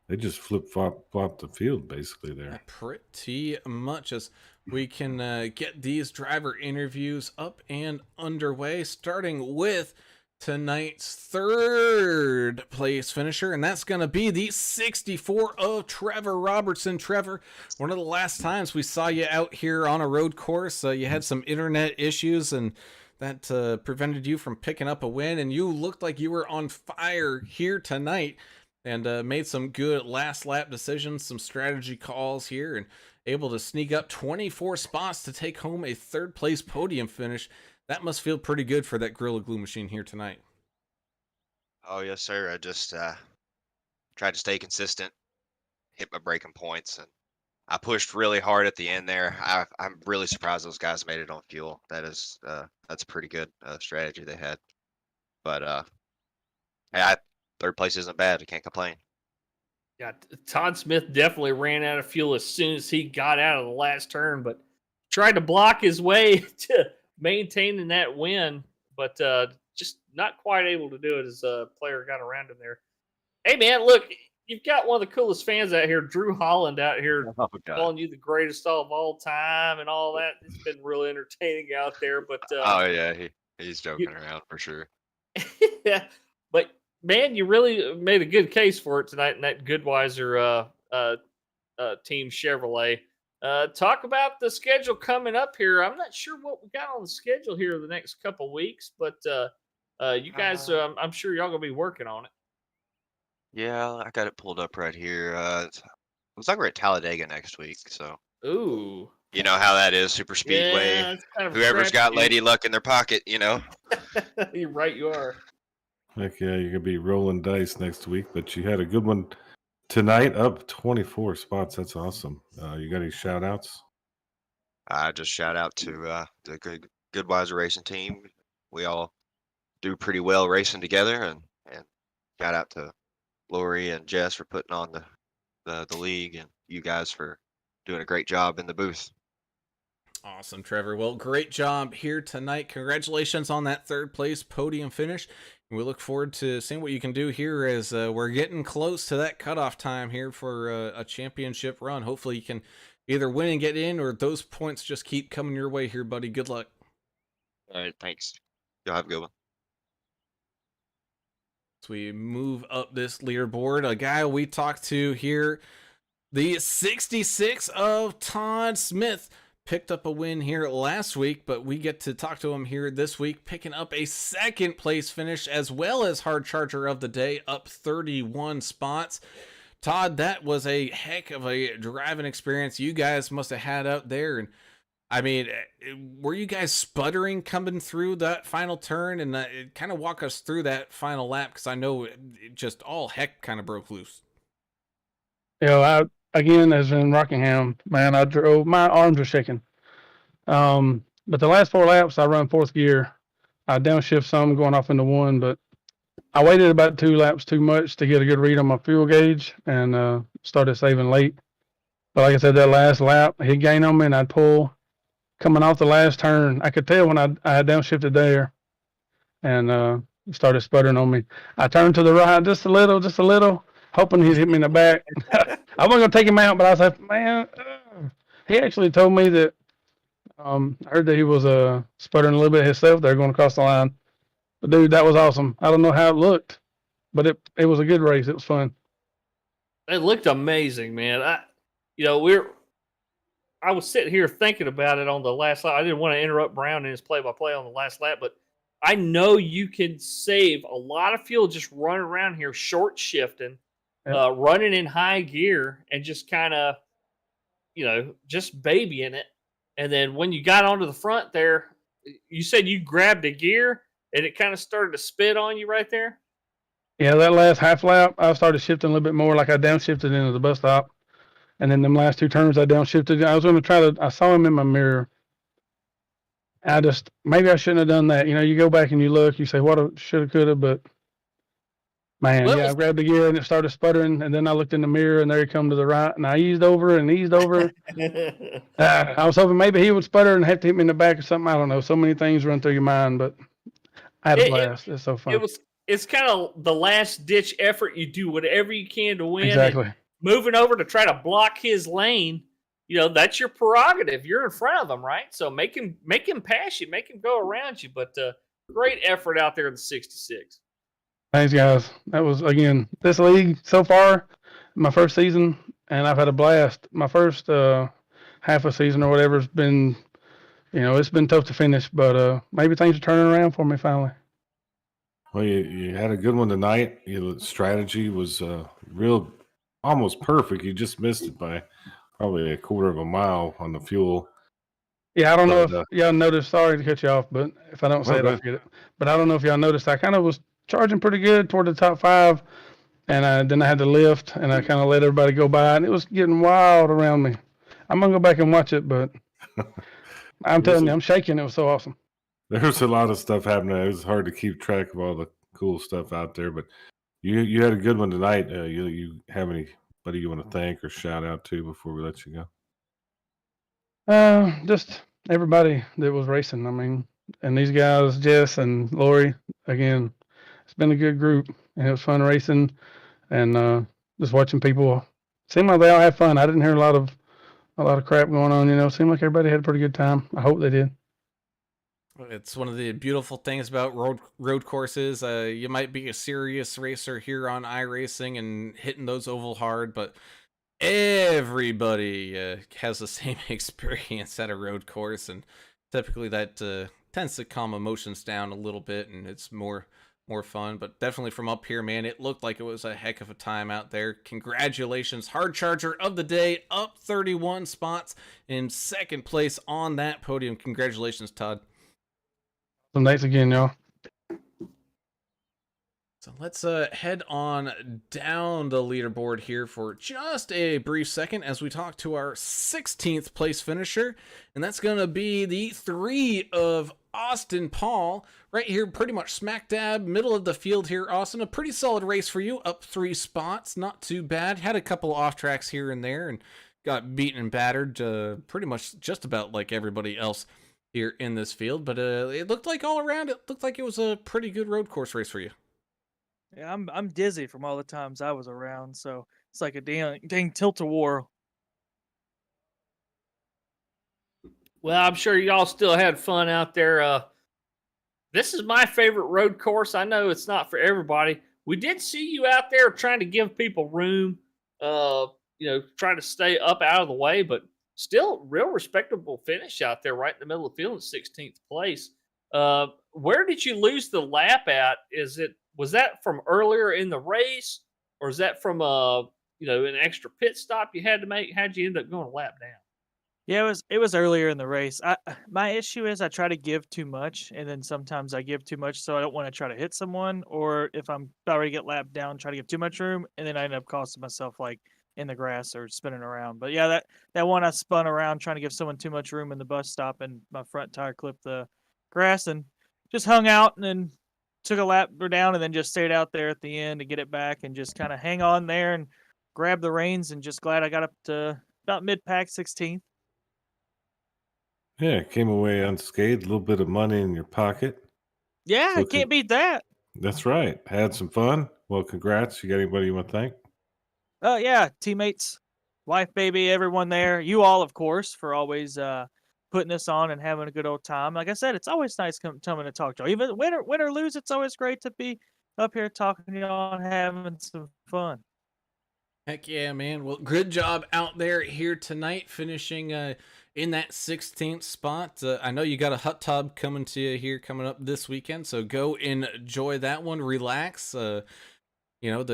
They just flip-flopped the field basically there. Pretty much. As we can get these driver interviews up and underway, starting with tonight's third place finisher, and that's going to be the 64 of Trevor Robertson. Trevor, one of the last times we saw you out here on a road course, you had some internet issues and that prevented you from picking up a win, and you looked like you were on fire here tonight and made some good last lap decisions, some strategy calls here, and able to sneak up 24 spots to take home a third place podium finish. That must feel pretty good for that Gorilla Glue machine here tonight. Oh, yes, sir. I just tried to stay consistent, hit my breaking points, and I pushed really hard at the end there. I'm really surprised those guys made it on fuel. That's a pretty good strategy they had. But hey, third place isn't bad. I can't complain. Yeah, Todd Smith definitely ran out of fuel as soon as he got out of the last turn, but tried to block his way to maintaining that win, but just not quite able to do it as a player got around him there. Hey, man, look, you've got one of the coolest fans out here, Drew Holland, out here calling you the greatest of all time and all that. It's been really entertaining out there. But oh, yeah, he's joking around for sure. Yeah, but, man, you really made a good case for it tonight in that Goodweiser team Chevrolet. Talk about the schedule coming up here. I'm not sure what we got on the schedule here the next couple weeks, but you guys, I'm sure y'all gonna be working on it. Yeah, I got it pulled up right here. It looks like we're at Talladega next week, so Ooh, you know how that is, super speedway. yeah, it's kind of Whoever's got crapshoot. Lady Luck in their pocket, you know. You're right, you are. Heck yeah, you're gonna be rolling dice next week, but you had a good one tonight, up 24 spots. That's awesome. You got any shout outs? I just shout out to the Goodweiser racing team. We all do pretty well racing together, and shout out to Lori and Jess for putting on the league, and you guys for doing a great job in the booth. Awesome, Trevor. Well, great job here tonight. Congratulations on that third place podium finish. We look forward to seeing what you can do here as we're getting close to that cutoff time here for a championship run. Hopefully you can either win and get in, or those points just keep coming your way here, buddy. Good luck. All right, thanks. Y'all have a good one. As we move up this leaderboard, a guy we talked to here, the 66 of Todd Smith, picked up a win here last week, but we get to talk to him here this week, picking up a second place finish as well as hard charger of the day, up 31 spots. Todd, that was a heck of a driving experience you guys must have had out there. And I mean, were you guys sputtering coming through that final turn? And kind of walk us through that final lap, because I know it just all heck kind of broke loose. Again, as in Rockingham, man, I drove, my arms were shaking. But the last 4 laps, I run 4th gear. I downshift some going off into 1, but I waited about 2 laps too much to get a good read on my fuel gauge and started saving late. But like I said, that last lap, he'd gain on me and I'd pull. Coming off the last turn, I could tell when I had downshifted there and started sputtering on me. I turned to the right just a little, hoping he'd hit me in the back. I wasn't going to take him out, but I was like, man, he actually told me that I heard that he was sputtering a little bit himself there going across the line. But, dude, that was awesome. I don't know how it looked, but it was a good race. It was fun. It looked amazing, man. I was sitting here thinking about it on the last lap. I didn't want to interrupt Brown in his play-by-play on the last lap, but I know you can save a lot of fuel just running around here, short shifting, Yep. running in high gear, and just kind of, just babying it. And then when you got onto the front there, you said you grabbed a gear and it kind of started to spit on you right there. Yeah, that last half lap, I started shifting a little bit more, like I downshifted into the bus stop. And then them last 2 turns, I downshifted. I was going to I saw him in my mirror. Maybe I shouldn't have done that. You go back and you look, you say, what should have, could have, but man, Well, yeah, I grabbed the gear and it started sputtering. And then I looked in the mirror and there he come to the right and I eased over and eased over. I was hoping maybe he would sputter and have to hit me in the back or something. I don't know. So many things run through your mind, but I had a blast. It's so fun. It's kind of the last ditch effort. You do whatever you can to win. Exactly. And moving over to try to block his lane, that's your prerogative. You're in front of him, right? So make him pass you, make him go around you. But great effort out there in the 66. Thanks, guys. That was, again, this league so far, my first season, and I've had a blast. My first half a season or whatever has been, it's been tough to finish, but maybe things are turning around for me finally. Well, you had a good one tonight. Your strategy was almost perfect. You just missed it by probably a quarter of a mile on the fuel. Yeah, I don't know if y'all noticed. Sorry to cut you off, but if I don't say it, I forget it. But I don't know if y'all noticed. I kind of was charging pretty good toward the top 5, and then I had to lift, and I kind of let everybody go by, and it was getting wild around me. I'm gonna go back and watch it, but I'm telling you, I'm shaking. It was so awesome. There's a lot of stuff happening. It was hard to keep track of all the cool stuff out there, but you had a good one tonight. You have anybody you want to thank or shout out to before we let you go? Just everybody that was racing. I mean, and these guys, Jess and Lori, again, it's been a good group, and it was fun racing, and just watching people. Seemed like they all had fun. I didn't hear a lot of crap going on. Seemed like everybody had a pretty good time. I hope they did. It's one of the beautiful things about road courses. You might be a serious racer here on iRacing and hitting those oval hard, but everybody has the same experience at a road course, and typically that tends to calm emotions down a little bit, and it's more fun. But definitely from up here, man, it looked like it was a heck of a time out there. Congratulations, hard charger of the day, up 31 spots in second place on that podium. Congratulations, Todd. So thanks again, y'all. So let's head on down the leaderboard here for just a brief second as we talk to our 16th place finisher, and that's going to be the 3 of Austin Paul, right here pretty much smack dab middle of the field here. Austin, a pretty solid race for you, up 3 spots, not too bad. Had a couple off tracks here and there and got beaten and battered pretty much just about like everybody else here in this field, but it looked like all around it looked like it was a pretty good road course race for you. Yeah, I'm dizzy from all the times I was around, so it's like a dang tilt-a-war. Well, I'm sure y'all still had fun out there. This is my favorite road course. I know it's not for everybody. We did see you out there trying to give people room, trying to stay up out of the way, but still real respectable finish out there right in the middle of the field in 16th place. Where did you lose the lap at? Was that from earlier in the race, or is that from an extra pit stop you had to make? How'd you end up going a lap down? Yeah, it was earlier in the race. My issue is I try to give too much, and then sometimes I give too much, so I don't want to try to hit someone, or if I'm about ready to get lapped down, try to give too much room, and then I end up costing myself like in the grass or spinning around. But yeah, that one I spun around trying to give someone too much room in the bus stop, and my front tire clipped the grass and just hung out, and then took a lap down, and then just stayed out there at the end to get it back and just kind of hang on there and grab the reins, and just glad I got up to about mid-pack 16th. Yeah, came away unscathed, a little bit of money in your pocket. Yeah, I can't beat that. That's right. Had some fun. Well, congrats. You got anybody you want to thank? Oh, yeah, teammates, wife, baby, everyone there. You all, of course, for always putting this on and having a good old time. Like I said, it's always nice coming to talk to y'all. Even win or lose, it's always great to be up here talking to y'all and having some fun. Heck yeah, man. Well, good job out there here tonight, finishing in that 16th spot. I know you got a hot tub coming to you here coming up this weekend, so go enjoy that one. Relax. The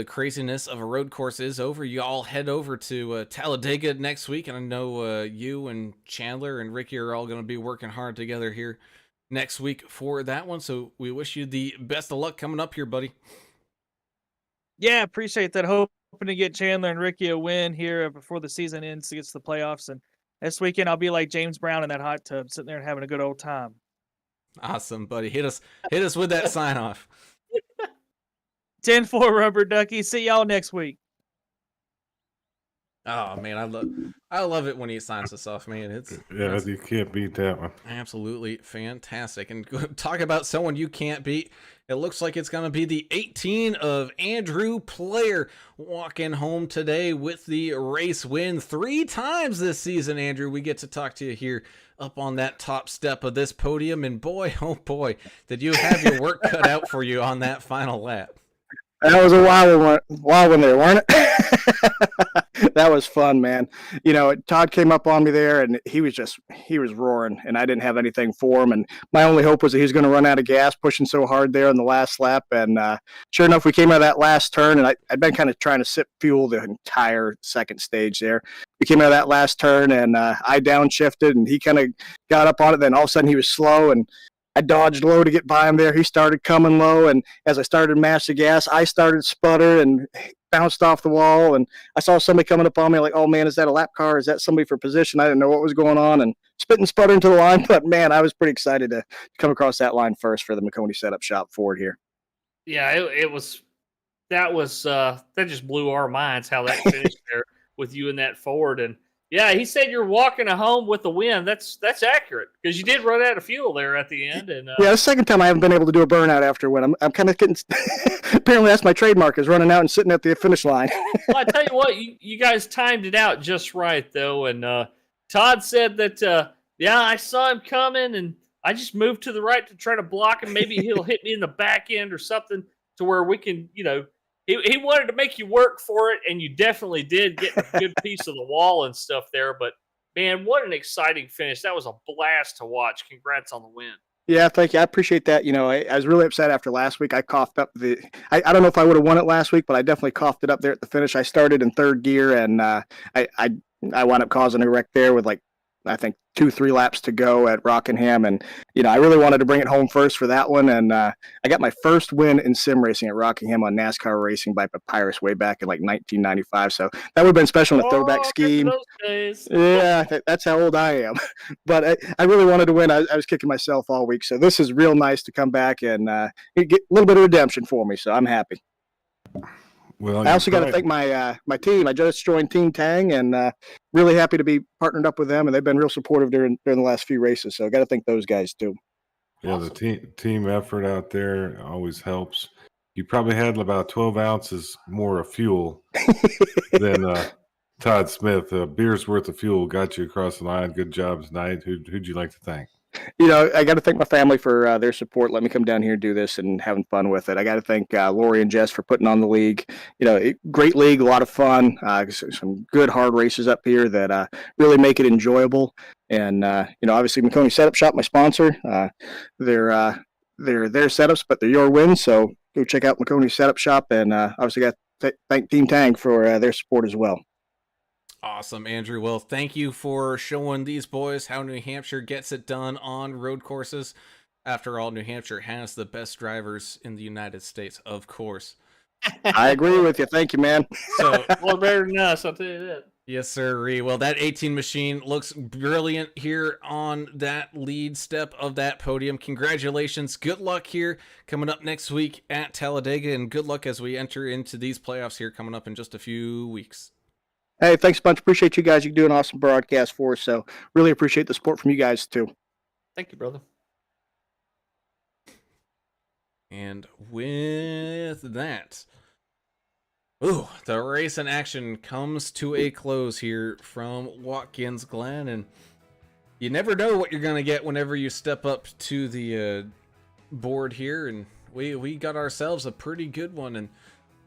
craziness of a road course is over. You all head over to Talladega next week, and I know you and Chandler and Ricky are all going to be working hard together here next week for that one. So we wish you the best of luck coming up here, buddy. Yeah, appreciate that. Hoping to get Chandler and Ricky a win here before the season ends to get to the playoffs. And this weekend, I'll be like James Brown in that hot tub, sitting there and having a good old time. Awesome, buddy. Hit us with that sign off. 10-4 Rubber Ducky. See y'all next week. Oh man, I love it when he signs us off, man. It's You can't beat that one. absolutely fantastic. And talk about someone you can't beat. It looks like it's going to be the 18 of Andrew Player walking home today with the race win 3 times this season. Andrew, we get to talk to you here up on that top step of this podium, and boy, oh boy, did you have your work cut out for you on that final lap. That was a wild one there, wasn't it? That was fun, man. Todd came up on me there, and he was roaring, and I didn't have anything for him. And my only hope was that he was going to run out of gas, pushing so hard there in the last lap. And sure enough, we came out of that last turn, and I'd been kind of trying to sip fuel the entire second stage there. We came out of that last turn, and I downshifted, and he kind of got up on it. Then all of a sudden, he was slow, and I dodged low to get by him there. He started coming low, and as I started to match the gas, I started sputter and bounced off the wall. And I saw somebody coming up on me like, oh, man, is that a lap car? Is that somebody for position? I didn't know what was going on, and spit and sputter into the line. But, man, I was pretty excited to come across that line first for the McConey Setup Shop Ford here. Yeah, that just blew our minds how that finished there with you in that Ford. And yeah, he said you're walking home with a win. That's accurate because you did run out of fuel there at the end. And yeah, the second time I haven't been able to do a burnout after a win. I'm kind of getting. Apparently, that's my trademark, is running out and sitting at the finish line. Well, I tell you what, you guys timed it out just right though. And Todd said that I saw him coming, and I just moved to the right to try to block him. Maybe he'll hit me in the back end or something to where we can, He wanted to make you work for it, and you definitely did get a good piece of the wall and stuff there. But, man, what an exciting finish. That was a blast to watch. Congrats on the win. Yeah, thank you. I appreciate that. I was really upset after last week. I coughed up I don't know if I would have won it last week, but I definitely coughed it up there at the finish. I started in third gear, and I wound up causing a wreck there with, I think 2-3 laps to go at Rockingham. And, I really wanted to bring it home first for that one. And I got my first win in sim racing at Rockingham on NASCAR Racing by Papyrus way back in 1995. So that would have been special in a throwback scheme. Those days. Yeah, that's how old I am. But I really wanted to win. I was kicking myself all week. So this is real nice to come back and get a little bit of redemption for me. So I'm happy. Well, I also got to thank my team. I just joined Team Tang, and really happy to be partnered up with them. And they've been real supportive during the last few races. So I got to thank those guys too. Yeah, Awesome. the team effort out there always helps. You probably had about 12 ounces more of fuel than Todd Smith. A beer's worth of fuel got you across the line. Good job tonight. Who'd you like to thank? I got to thank my family for their support. Let me come down here and do this and having fun with it. I got to thank Lori and Jess for putting on the league. Great league, a lot of fun. Some good hard races up here that really make it enjoyable. And obviously McConey Setup Shop, my sponsor. They're their setups, but they're your wins. So go check out McConey Setup Shop, and obviously got to thank Team Tang for their support as well. Awesome, Andrew. Well, thank you for showing these boys how New Hampshire gets it done on road courses. After all, New Hampshire has the best drivers in the United States, of course. I agree with you. Thank you, man. So, Well, better than us, I'll tell you that. yes, sir. Well, that 18 machine looks brilliant here on that lead step of that podium. Congratulations. Good luck here coming up next week at Talladega, and good luck as we enter into these playoffs here coming up in just a few weeks. Hey, thanks a bunch. Appreciate you guys. You do an awesome broadcast for us. So really appreciate the support from you guys too. Thank you, brother. And with that, the race in action comes to a close here from Watkins, Glen, and you never know what you're going to get whenever you step up to the board here, and we got ourselves a pretty good one, and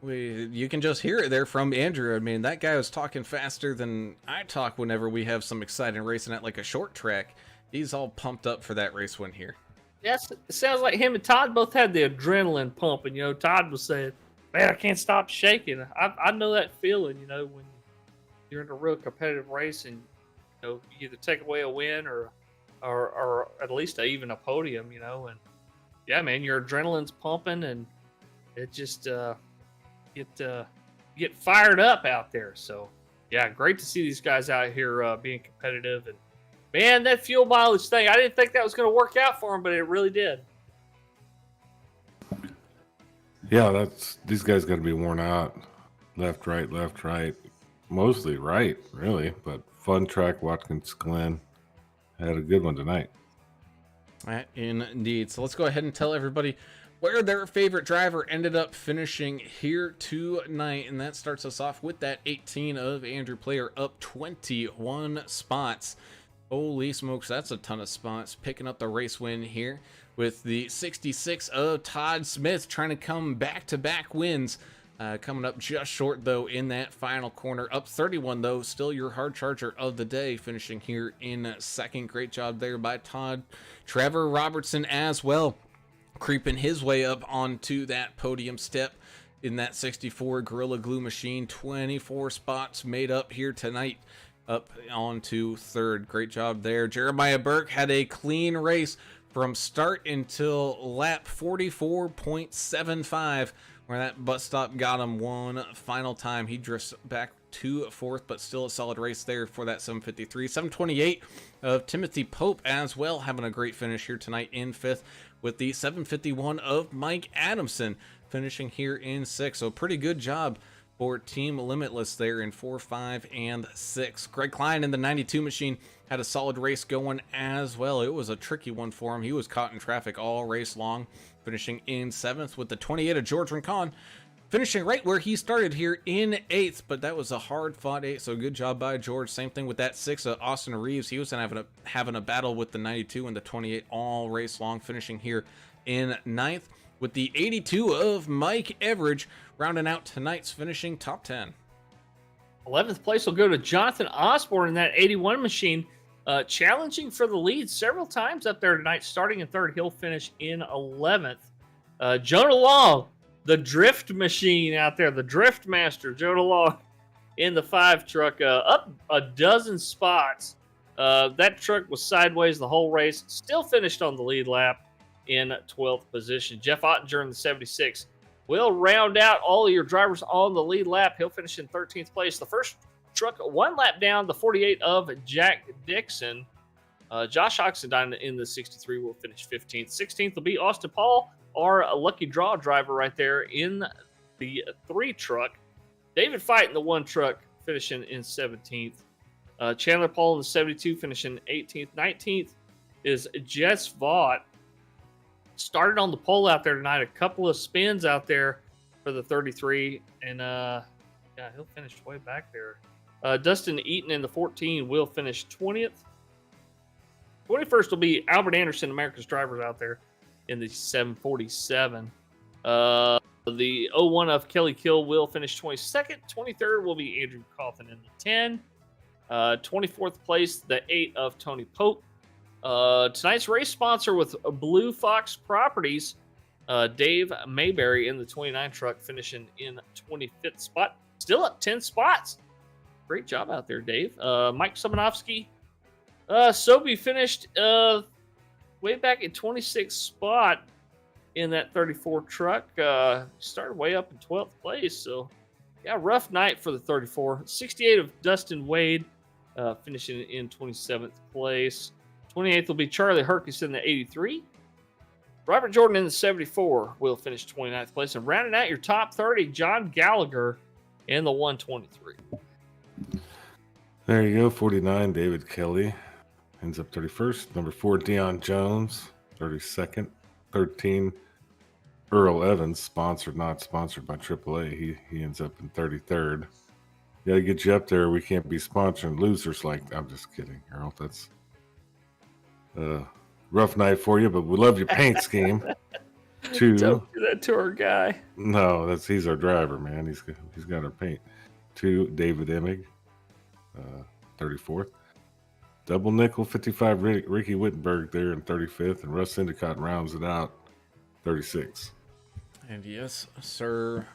You can just hear it there from Andrew. I mean, that guy was talking faster than I talk whenever we have some exciting racing at like a short track. He's all pumped up for that race win here. Yes, it sounds like him and Todd both had the adrenaline pumping. Todd was saying, "Man, I can't stop shaking." I know that feeling. When you're in a real competitive race and you either take away a win or at least even a podium. And yeah, man, your adrenaline's pumping and it just get fired up out there. So yeah, great to see these guys out here being competitive. And man, that fuel mileage thing, I didn't think that was going to work out for them, but it really did. Yeah, these guys got to be worn out. Left, right, mostly right, really. But fun track, Watkins, Glen had a good one tonight. Indeed. So let's go ahead and tell everybody where their favorite driver ended up finishing here tonight. And that starts us off with that 18 of Andrew Player, up 21 spots. Holy smokes, that's a ton of spots. Picking up the race win here with the 66 of Todd Smith, trying to come back-to-back wins. Coming up just short, though, in that final corner. Up 31, though, still your hard charger of the day, finishing here in second. Great job there by Todd. Trevor Robertson as well, creeping his way up onto that podium step in that 64 Gorilla Glue machine. 24 spots made up here tonight, up onto third. Great job there. Jeremiah Burke had a clean race from start until lap 44.75, where that bus stop got him one final time. He drifts back to fourth, but still a solid race there for that 753. 728 of Timothy Pope as well, having a great finish here tonight in fifth, with the 751 of Mike Adamson finishing here in sixth. So pretty good job for Team Limitless there in 4, 5, and 6. Greg Klein in the 92 machine had a solid race going as well. It was a tricky one for him. He was caught in traffic all race long, finishing in 7th, with the 28 of George Rincon finishing right where he started here in 8th, but that was a hard-fought 8, so good job by George. Same thing with that 6 of Austin Reeves. He was having a battle with the 92 and the 28 all race long, finishing here in 9th, with the 82 of Mike Everidge rounding out tonight's finishing top 10. 11th place will go to Jonathan Osborne in that 81 machine, challenging for the lead several times up there tonight. Starting in third, he'll finish in 11th. Jonah Long, the drift machine out there, the drift master, Jonah Long in the 5 truck, up a dozen spots. That truck was sideways the whole race, still finished on the lead lap in 12th position. Jeff Ottinger in the 76 will round out all of your drivers on the lead lap. He'll finish in 13th place. The first truck one lap down, the 48 of Jack Dixon. Josh Oxendine in the 63 will finish 15th. 16th will be Austin Paul, our lucky draw driver right there in the 3 truck. David Fight in the 1 truck finishing in 17th. Chandler Paul in the 72 finishing 18th. 19th is Jess Vaught. Started on the pole out there tonight, a couple of spins out there for the 33, and yeah, he'll finish way back there. Dustin Eaton in the 14 will finish 20th. 21st will be Albert Anderson, America's Drivers, out there in the 747. The 01 of Kelly Kill will finish 22nd. 23rd will be Andrew Coffin in the 10. 24th place, the 8 of Tony Pope. Tonight's race sponsor with Blue Fox Properties, Dave Mayberry in the 29 truck, finishing in 25th spot. Still up 10 spots. Great job out there, Dave. Mike Simonovsky. Sobe finished way back in 26th spot in that 34 truck. Started way up in 12th place. So, yeah, rough night for the 34. 68 of Dustin Wade, finishing in 27th place. 28th will be Charlie Herkus in the 83. Robert Jordan in the 74 will finish 29th place. And rounding out your top 30, John Gallagher in the 123. There you go, 49, David Kelly ends up 31st. Number 4, Deion Jones, 32nd. 13, Earl Evans, sponsored, not sponsored by AAA. He ends up in 33rd. Gotta get you up there. We can't be sponsoring losers like, I'm just kidding, Earl. That's rough night for you, but we love your paint scheme. Two. Don't do that to our guy. No, he's our driver, man. He's got our paint. 2, David Emig, 34th. Double nickel, 55, Ricky Wittenberg there in 35th, and Russ Endicott rounds it out, 36. And yes, sir,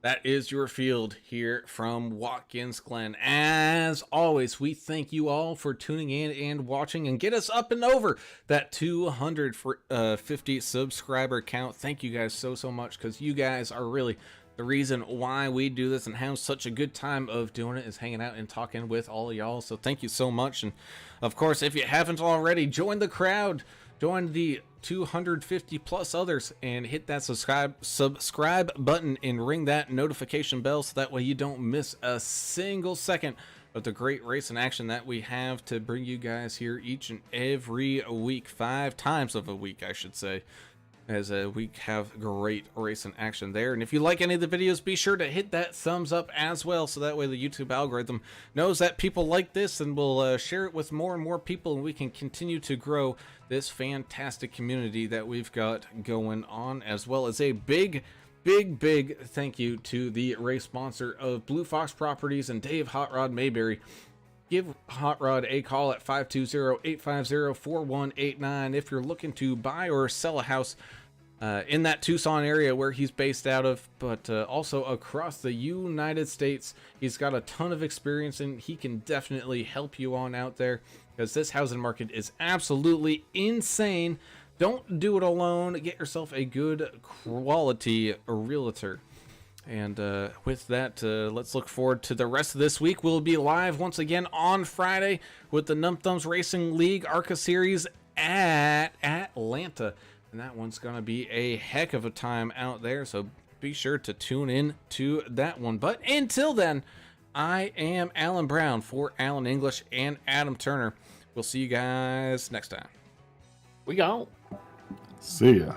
that is your field here from Watkins Glen. As always, we thank you all for tuning in and watching, and get us up and over that 250 subscriber count. Thank you guys so much, because you guys are really the reason why we do this and have such a good time of doing it, is hanging out and talking with all of y'all. So thank you so much. And of course, if you haven't already, join the crowd, join the 250 plus others, and hit that subscribe button and ring that notification bell, so that way you don't miss a single second of the great race and action that we have to bring you guys here each and every week, 5 times of a week, I should say, as we have great race and action there. And if you like any of the videos, be sure to hit that thumbs up as well, so that way the YouTube algorithm knows that people like this and will share it with more and more people, and we can continue to grow this fantastic community that we've got going on. As well as a big thank you to the race sponsor of Blue Fox Properties and Dave Hot Rod Mayberry. Give Hot Rod a call at 520-850-4189 if you're looking to buy or sell a house in that Tucson area where he's based out of, but also across the United States. He's got a ton of experience, and he can definitely help you on out there, because this housing market is absolutely insane. Don't do it alone. Get yourself a good quality realtor. And with that, let's look forward to the rest of this week. We'll be live once again on Friday with the Num Thumbs Racing League ARCA Series at Atlanta. And that one's going to be a heck of a time out there, so be sure to tune in to that one. But until then, I am Alan Brown for Alan English and Adam Turner. We'll see you guys next time. We gone. See ya.